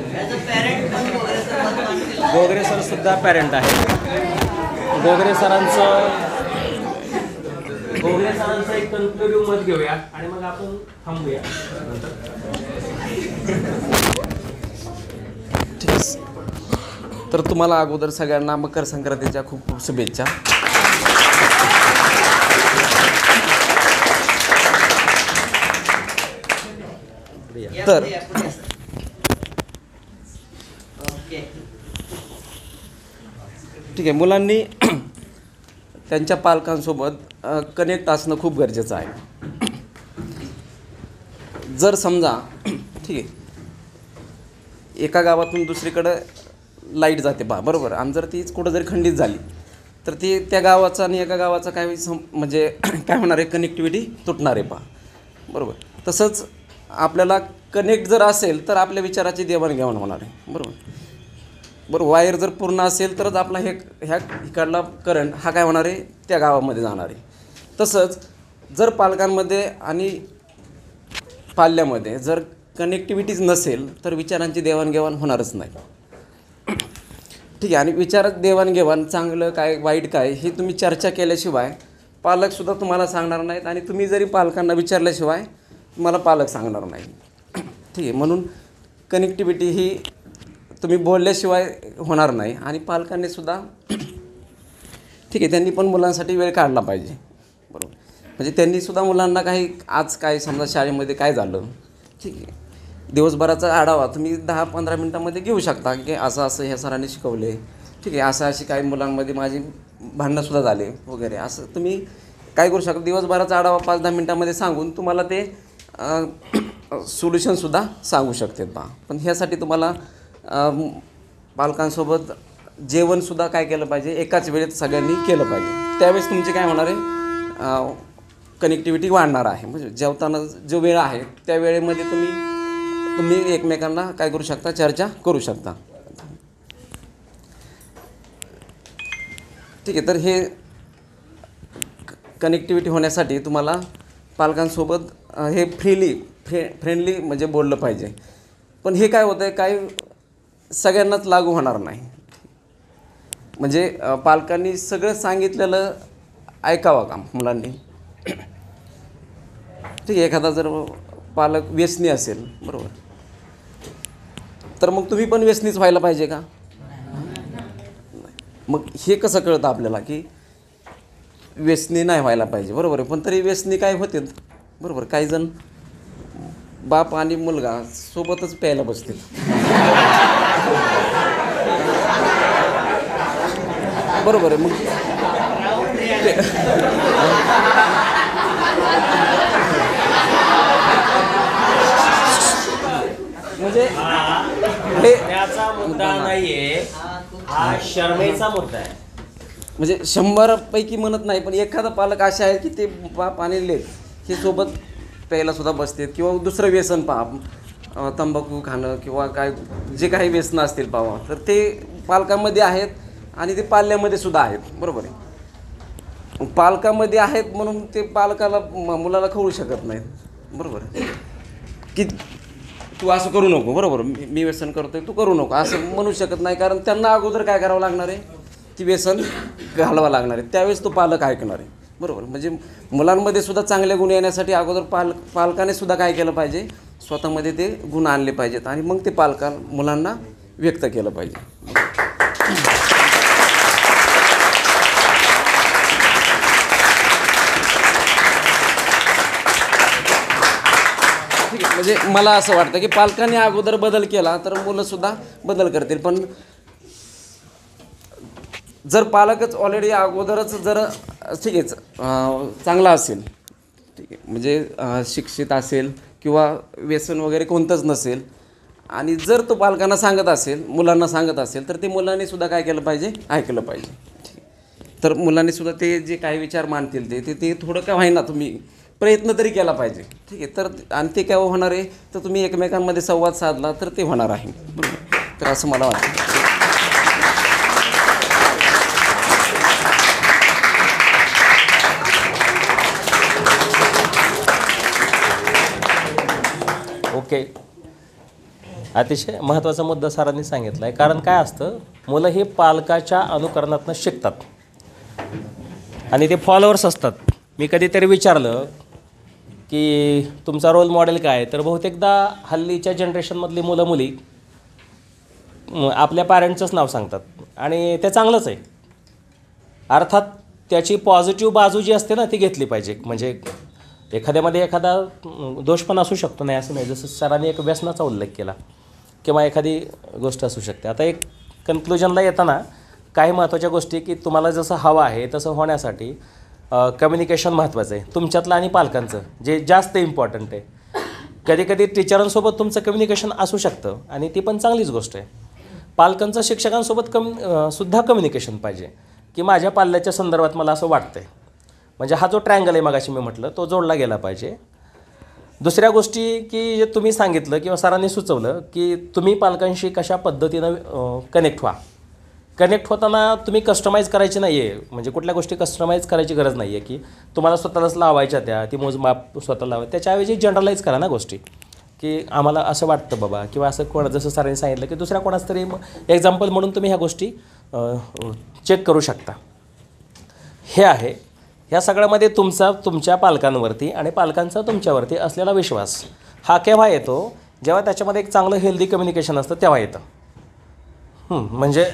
गोगरे सर सुद्धा पॅरेंट आहेत. गोगरे सरांचं एक कन्क्लुडिव्ह मत घेऊया आणि मग आपण थांबूया. ठीक आहे. तर तुम्हाला अगोदर सगळ्यांना मकर संक्रांतीच्या खूप खूप शुभेच्छा. तर ठीक आहे, मुलांनी त्यांच्या पालकांसोबत कनेक्ट असणं खूप गरजेचं आहे. जर समजा ठीक आहे, एका गावातून दुसरीकडं लाईट जाते बरोबर, आणि जर ती कुठं जरी खंडित झाली तर ती त्या गावाचा आणि एका गावाचा काय म्हणजे काय होणार आहे, कनेक्टिव्हिटी तुटणार आहे बरोबर. तसंच आपल्याला कनेक्ट जर असेल तर आपल्या विचाराची देवाणघेवाण होणार आहे बरोबर. वायर जर पूर्ण असेल तरच आपला ह्या इकडला करंट हा काय होणार आहे, त्या गावामध्ये जाणार आहे. तसंच जर पालकांमध्ये आणि पाल्यामध्ये जर कनेक्टिव्हिटीज नसेल तर विचारांची देवाणघेवाण होणारच नाही. ठीक आहे, आणि विचारात देवाणघेवाण चांगलं काय वाईट काय हे तुम्ही चर्चा केल्याशिवाय पालकसुद्धा तुम्हाला सांगणार नाहीत, आणि तुम्ही जरी पालकांना विचारल्याशिवाय तुम्हाला पालक सांगणार नाही. ठीक आहे, म्हणून कनेक्टिव्हिटी ही तुम्ही बोलल्याशिवाय होणार नाही. आणि पालकांनीसुद्धा ठीक आहे, त्यांनी पण मुलांसाठी वेळ काढला पाहिजे बरोबर. म्हणजे त्यांनीसुद्धा मुलांना काही आज काय समजा शाळेमध्ये काय झालं, ठीक आहे, दिवसभराचा आढावा तुम्ही 10-15 मिनटामध्ये घेऊ शकता की असं असं ह्या सरांनी शिकवले, ठीक आहे, असं अशी काही मुलांमध्ये माझी भांडणंसुद्धा झाले वगैरे, असं तुम्ही काय करू शकता. दिवसभराचा आढावा 5-10 मिनटामध्ये सांगून तुम्हाला ते सोल्युशनसुद्धा सांगू शकतात पण ह्यासाठी तुम्हाला पालकांसोबत जेवणसुद्धा काय केलं पाहिजे, एकाच वेळेत सगळ्यांनी केलं पाहिजे. त्यावेळेस तुमची काय होणार आहे, कनेक्टिव्हिटी वाढणार आहे. म्हणजे जेवताना जो वेळ आहे त्या वेळेमध्ये तुम्ही एकमेकांना काय करू शकता, चर्चा करू शकता. ठीक आहे, तर हे कनेक्टिव्हिटी होण्यासाठी तुम्हाला पालकांसोबत हे फ्रेंडली म्हणजे बोललं पाहिजे. पण हे काय होतं आहे, काय सगळ्यांनाच लागू होणार नाही. म्हणजे पालकांनी सगळं सांगितलेलं ऐकावं का मुलांनी. ठीक आहे, एखादा जर पालक व्यसनी असेल बरोबर, तर मग तुम्ही पण व्यसनीच व्हायला पाहिजे का. मग हे कसं कळतं आपल्याला की व्यसनी नाही व्हायला पाहिजे बरोबर आहे. पण तरी व्यसनी काय होते बरोबर, काही जण बाप आणि मुलगा सोबतच प्यायला बसतील बरोबर आहे. मग म्हणजे त्याचा मुद्दा नाहीये, हा शर्मेचा मुद्दा आहे. म्हणजे 100 पैकी म्हणत नाही, पण एखादा पालक असे आहे की ते बाप आणि लेक हे सोबत प्यायला सुद्धा बसतात, किंवा दुसरं व्यसन तंबाखू खाणं किंवा काय जे काही व्यसनं असतील पावा, तर ते पालकांमध्ये आहेत आणि ते पाल्यामध्ये सुद्धा आहेत, बरोबर आहे. पालकामध्ये आहेत म्हणून ते पालकाला मुलाला कळू शकत नाहीत, बरोबर आहे, की तू असं करू नको, बरोबर, मी व्यसन करतोय तू करू नको असं म्हणू शकत नाही. कारण त्यांना अगोदर काय करावं लागणार आहे, ती व्यसन घालवावं लागणार आहे, त्यावेळेस तो पालक ऐकणार आहे, बरोबर. म्हणजे मुलांमध्ये सुद्धा चांगले गुण येण्यासाठी अगोदर पालकाने सुद्धा काय केलं पाहिजे, स्वतःमध्ये ते गुण आणले पाहिजेत आणि मग ते मुलांना व्यक्त केलं पाहिजे. ठीक आहे, म्हणजे मला असं वाटतं की पालकांनी अगोदर बदल केला तर मुलंसुद्धा बदल करतील. पण जर पालकच ऑलरेडी अगोदरच जर ठीक आहे चांगला असेल, ठीक आहे, म्हणजे शिक्षित असेल किंवा व्यसन वगैरे कोणतंच नसेल आणि जर तो पालकांना सांगत असेल, मुलांना सांगत असेल, तर ते मुलांनी सुद्धा काय केलं पाहिजे, ऐकलं पाहिजे. ठीक आहे, तर मुलांनी सुद्धा ते जे काही विचार मानतील ते थोडं का होईना तुम्ही प्रयत्न तरी केला पाहिजे. ठीक आहे, तर आणि ते काय होणार आहे, तर तुम्ही एकमेकांमध्ये संवाद साधला तर ते होणार आहे, बरोबर. तर असं मला वाटतं. ओके, अतिशय महत्त्वाचा मुद्दा सरांनी सांगितला आहे. कारण काय असतं, मुलं हे पालकाच्या अनुकरणातून शिकतात आणि ते फॉलोअर्स असतात. मी कधीतरी विचारलं की तुमचा रोल मॉडेल काय, तर बहुतेकदा हल्लीच्या जनरेशनमधली मुलं मुली आपल्या पॅरेंट्सचंच नाव सांगतात आणि ते चांगलंच आहे. अर्थात त्याची पॉझिटिव्ह बाजू जी असते ना ती घेतली पाहिजे. म्हणजे एखाद्यामध्ये एखादा दोष पण असू शकतो, नाही असं नाही. जसं सरांनी एक व्यसनाचा उल्लेख केला किंवा एखादी गोष्ट असू शकते. आता एक कन्क्लुजनला येताना काही महत्त्वाच्या गोष्टी की तुम्हाला जसं हवं आहे तसं होण्यासाठी कम्युनिकेशन महत्त्वाचं आहे तुमच्यातलं आणि पालकांचं, जे जास्त इम्पॉर्टंट आहे. कधीकधी टीचरांसोबत तुमचं कम्युनिकेशन असू शकतं आणि ती पण चांगलीच गोष्ट आहे. पालकांचं शिक्षकांसोबत सुद्धा कम्युनिकेशन पाहिजे की माझ्या पाल्याच्या संदर्भात मला असं वाटतं आहे. म्हणजे हा जो ट्रायंगल आहे मगाशी मी म्हटलं तो जोडला गेला पाहिजे. दुसऱ्या गोष्टी की जे तुम्ही सांगितलं किंवा सरांनी सुचवलं की तुम्ही पालकांशी कशा पद्धतीनं कनेक्ट व्हा. कनेक्ट होताना तुम्ही कस्टमाइज करायची नाही आहे, म्हणजे कुठल्या गोष्टी कस्टमाइज करायची गरज नाही आहे की तुम्हाला स्वतःलाच लावायच्या त्या ती मोजमाप स्वतःला लावायचं. त्याच्याऐवजी जनरलाइज करा ना गोष्टी की आम्हाला असं वाटतं बाबा, किंवा असं कोण जसं सरांनी सांगितलं की दुसऱ्या कोणाच तरी एक्झाम्पल म्हणून तुम्ही ह्या गोष्टी चेक करू शकता. हे आहे ह्या सगळ्यामध्ये तुमच्या पालकांवरती आणि पालकांचा तुमच्यावरती असलेला विश्वास हा केव्हा येतो, जेव्हा त्याच्यामध्ये एक चांगलं हेल्दी कम्युनिकेशन असतं तेव्हा येतं. म्हणजे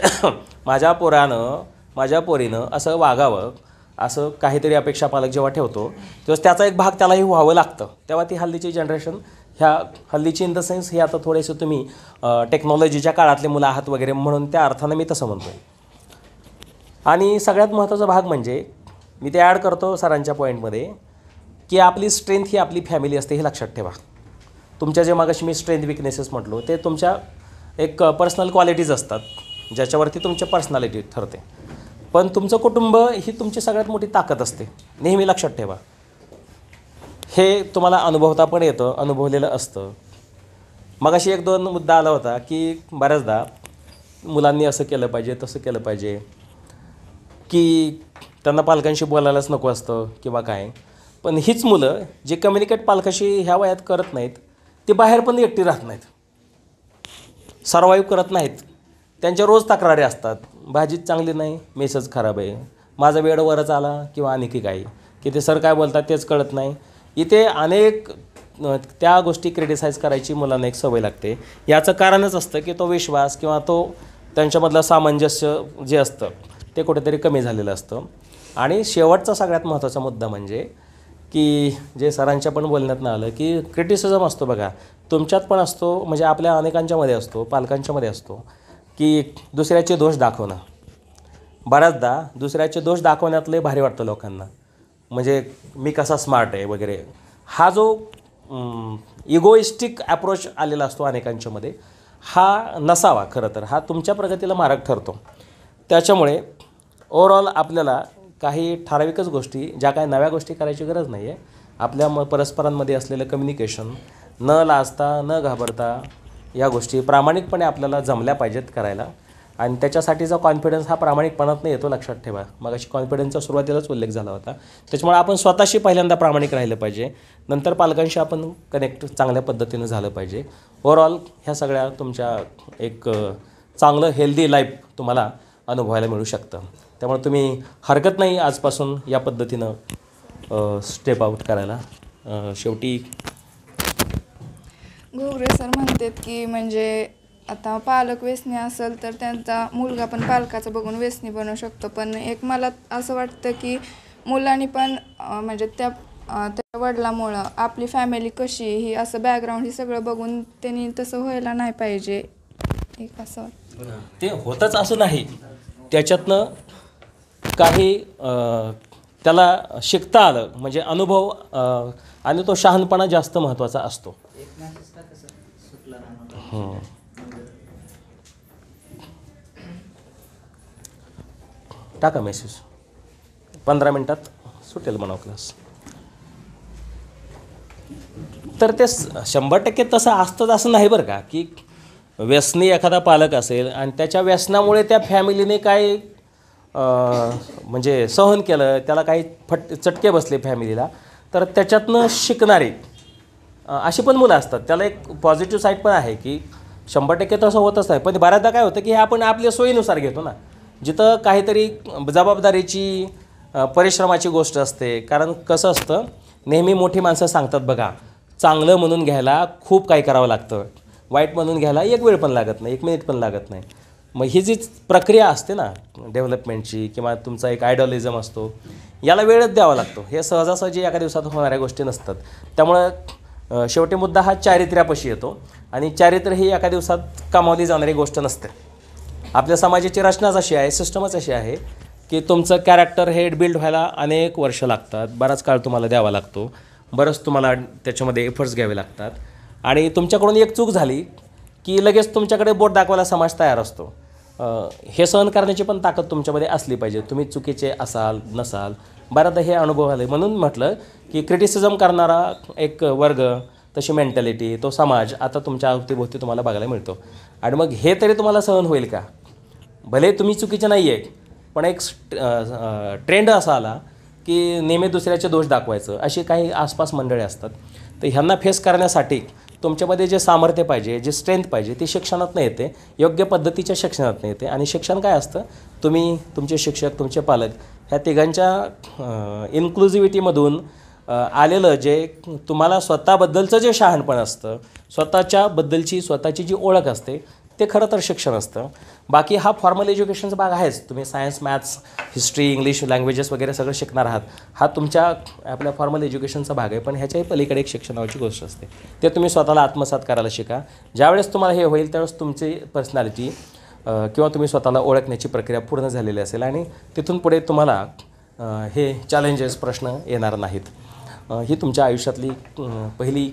माझ्या पोरानं माझ्या पोरीनं असं वागावं असं काहीतरी अपेक्षा पालक जेव्हा ठेवतो तेव्हा त्याचा एक भाग त्यालाही व्हावं लागतं. तेव्हा ती हल्लीची जनरेशन, ह्या हल्लीची इन द सेन्स हे आता थोडेसे तुम्ही टेक्नॉलॉजीच्या काळातले मुलं आहात वगैरे म्हणून त्या अर्थानं मी तसं म्हणतो आहे. आणि सगळ्यात महत्त्वाचा भाग म्हणजे मी ते ॲड करतो सरांच्या पॉईंटमध्ये की आपली स्ट्रेंथ ही आपली फॅमिली असते, हे लक्षात ठेवा. तुमच्या जे मागाशी मी स्ट्रेंथ विकनेसेस म्हटलो ते तुमच्या एक पर्सनल क्वालिटीज असतात ज्याच्यावरती तुमची पर्सनॅलिटी ठरते. पण तुमचं कुटुंब ही तुमची सगळ्यात मोठी ताकद असते, नेहमी लक्षात ठेवा. हे तुम्हाला अनुभवता पण येतं, अनुभवलेलं असतं. मगाशी एक दोन मुद्दा आला होता की बऱ्याचदा मुलांनी असं केलं पाहिजे तसं केलं पाहिजे, की त्यांना पालकांशी बोलायलाच नको असतं किंवा काय. पण हीच मुलं जे कम्युनिकेट पालकाशी ह्या वयात करत नाहीत ते बाहेर पण एकटी राहत नाहीत, सर्वाईव्ह करत नाहीत. त्यांच्या रोज तक्रारी असतात, भाजीच चांगली नाही, मेसच खराब आहे, माझा वेळ वरच आला किंवा आणखी काही, की ते सर काय बोलतात तेच कळत नाही. इथे अनेक त्या गोष्टी क्रिटिसाइज करायची मुलांना एक सवय लागते. याचं कारणच असतं की तो विश्वास किंवा तो त्यांच्यामधलं सामंजस्य जे असतं ते कुठेतरी कमी झालेलं असतं. आणि शेवटचा सगळ्यात महत्त्वाचा मुद्दा म्हणजे की जे सरांच्या पण बोलण्यातनं आलं की क्रिटिसिझम असतो बघा, तुमच्यात पण असतो, म्हणजे आपल्या अनेकांच्यामध्ये असतो, पालकांच्यामध्ये असतो, की दुसऱ्याचे दोष दाखवणं. बऱ्याचदा दुसऱ्याचे दोष दाखवण्यातले भारी वाटतं लोकांना, म्हणजे मी कसा स्मार्ट आहे वगैरे. हा जो इगोइस्टिक ॲप्रोच आलेला असतो अनेकांच्यामध्ये, हा नसावा खरं तर. हा तुमच्या प्रगतीला मारक ठरतो. त्याच्यामुळे ओव्हरऑल आपल्याला काही ठराविकच गोष्टी, ज्या काही नव्या गोष्टी करायची गरज नाही आहे, आपल्या परस्परांमध्ये असलेलं कम्युनिकेशन न लाजता न घाबरता या गोष्टी प्रामाणिकपणे आपल्याला जमल्या पाहिजेत करायला. आणि त्याच्यासाठीचा कॉन्फिडन्स हा प्रामाणिकपणात येतो, लक्षात ठेवा. मग अशी कॉन्फिडन्सचा सुरुवातीलाच उल्लेख झाला होता. त्याच्यामुळे आपण स्वतःशी पहिल्यांदा प्रामाणिक राहिलं पाहिजे, नंतर पालकांशी आपण कनेक्ट चांगल्या पद्धतीनं झालं पाहिजे. ओव्हरऑल ह्या सगळ्या तुमच्या एक चांगलं हेल्दी लाईफ तुम्हाला अनुभवायला मिळू शकतं. त्यामुळे तुम्ही हरकत नाही आजपासून या पद्धतीनं स्टेप आउट करायला. शेवटी घोगरे सर म्हणतात की म्हणजे आता पालक व्यसनी असेल तर त्यांचा मुलगा पण पालकाचं बघून व्यसनी बनू शकतो. पण एक मला असं वाटतं की मुलांनी पण म्हणजे त्या वडिलामुळं आपली फॅमिली कशी ही असं बॅकग्राऊंड ही सगळं बघून त्यांनी तसं व्हायला नाही पाहिजे. एक असं ते होतच असं नाही, त्याच्यातनं काही त्याला शिकता आलं म्हणजे अनुभव आणि तो शहाणपणा जास्त महत्त्वाचा असतो. टाका मेसेज, 15 मिनटात सुटेल म्हणावं क्लास. तर ते 100% तसं असतंच असं नाही बरं का, की व्यसनी एखादा पालक असेल आणि त्याच्या व्यसनामुळे त्या फॅमिलीने काय म्हणजे सहन केलं, त्याला काही चटके बसले फॅमिलीला, तर त्याच्यातनं शिकणारे अशी पण मुलं असतात. त्याला एक पॉझिटिव्ह साईड पण आहे की 100% तसं होतच नाही. पण बऱ्याचदा काय होतं की हे आपण आपल्या सोयीनुसार घेतो ना, जिथं काहीतरी जबाबदारीची परिश्रमाची गोष्ट असते. कारण कसं असतं, नेहमी मोठी माणसं सांगतात बघा, चांगलं म्हणून घ्यायला खूप काही करावं लागतं, वाईट म्हणून घ्यायला एक वेळ पण लागत नाही, 1 मिनिट पण लागत नाही. मग ही जी प्रक्रिया असते ना डेव्हलपमेंटची, किंवा तुमचा एक आयडॉलिझम असतो, याला वेळच द्यावा लागतो. हे सहजासहजी एका दिवसात होणाऱ्या गोष्टी नसतात. त्यामुळं शेवटी मुद्दा हा चारित्र्यापाशी येतो, आणि चारित्र्य ही एका दिवसात कमावली जाणारी गोष्ट नसते. आपल्या समाजाची रचनाच अशी आहे, सिस्टमच अशी आहे की तुमचं कॅरेक्टर हे बिल्ड व्हायला अनेक वर्ष लागतात, बराच काळ तुम्हाला द्यावा लागतो, बरंच तुम्हाला त्याच्यामध्ये एफर्ट्स घ्यावे लागतात. आणि तुमच्याकडून एक चूक झाली की लगेच तुमच्याकडे बोट दाखवायला समाज तयार असतो. हे सहन करण्याची पण ताकद तुमच्यामध्ये असली पाहिजे. तुम्ही चुकीचे असाल नसाल, बऱ्याचदा हे अनुभव आले. म्हणून म्हटलं की क्रिटिसिझम करणारा एक वर्ग, तशी मेंटॅलिटी, तो समाज आता तुमच्या अवतीभोवती तुम्हाला बघायला मिळतो. आणि मग हे तरी तुम्हाला सहन होईल का? भले तुम्ही चुकीचे नाही आहे, पण एक ट्रेंड असा आला की नेहमी दुसऱ्याचे दोष दाखवायचं, अशी काही आसपास मंडळी असतात. तर ह्यांना फेस करण्यासाठी तुमच्यामध्ये जे सामर्थ्य पाहिजे, जे स्ट्रेंथ पाहिजे, ती शिक्षणातनं येते, योग्य पद्धतीच्या शिक्षणातनं येते. आणि शिक्षण काय असतं, तुम्ही, तुमचे शिक्षक, तुमचे पालक, ह्या तिघांच्या इन्क्लुझिव्हिटीमधून आलेलं जे तुम्हाला स्वतःबद्दलचं जे शहाणपण असतं, स्वतःची जी ओळख असते, ते खरं तर शिक्षण असतं. बाकी हा फॉर्मल एज्युकेशनचा भाग आहेच. तुम्ही science, maths, history, English, languages वगैरे सगळं शिकणार आहात, हा तुमच्या आपल्या फॉर्मल एज्युकेशनचा भाग आहे. पण ह्याच्याही पलीकडे एक शिक्षणाची गोष्ट असते, ते तुम्ही स्वतःला आत्मसात करायला शिका. ज्यावेळेस तुम्हाला हे होईल त्यावेळेस तुमची पर्सनॅलिटी किंवा तुम्ही स्वतःला ओळखण्याची प्रक्रिया पूर्ण झालेली असेल, आणि तिथून पुढे तुम्हाला हे चॅलेंजेस, प्रश्न येणार नाहीत. ही तुमच्या आयुष्यातली पहिली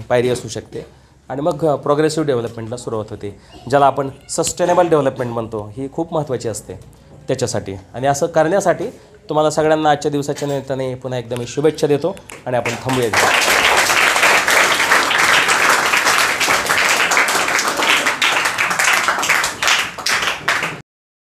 पायरी असू शकते. आणि मग प्रोग्रेसिव्ह डेव्हलपमेंटला सुरुवात होते, ज्याला आपण सस्टेनेबल डेव्हलपमेंट म्हणतो. ही खूप महत्त्वाची असते त्याच्यासाठी. आणि असं करण्यासाठी तुम्हाला सगळ्यांना आजच्या दिवसाच्या निमित्ताने पुन्हा एकदा मी शुभेच्छा देतो, आणि आपण थांबूया.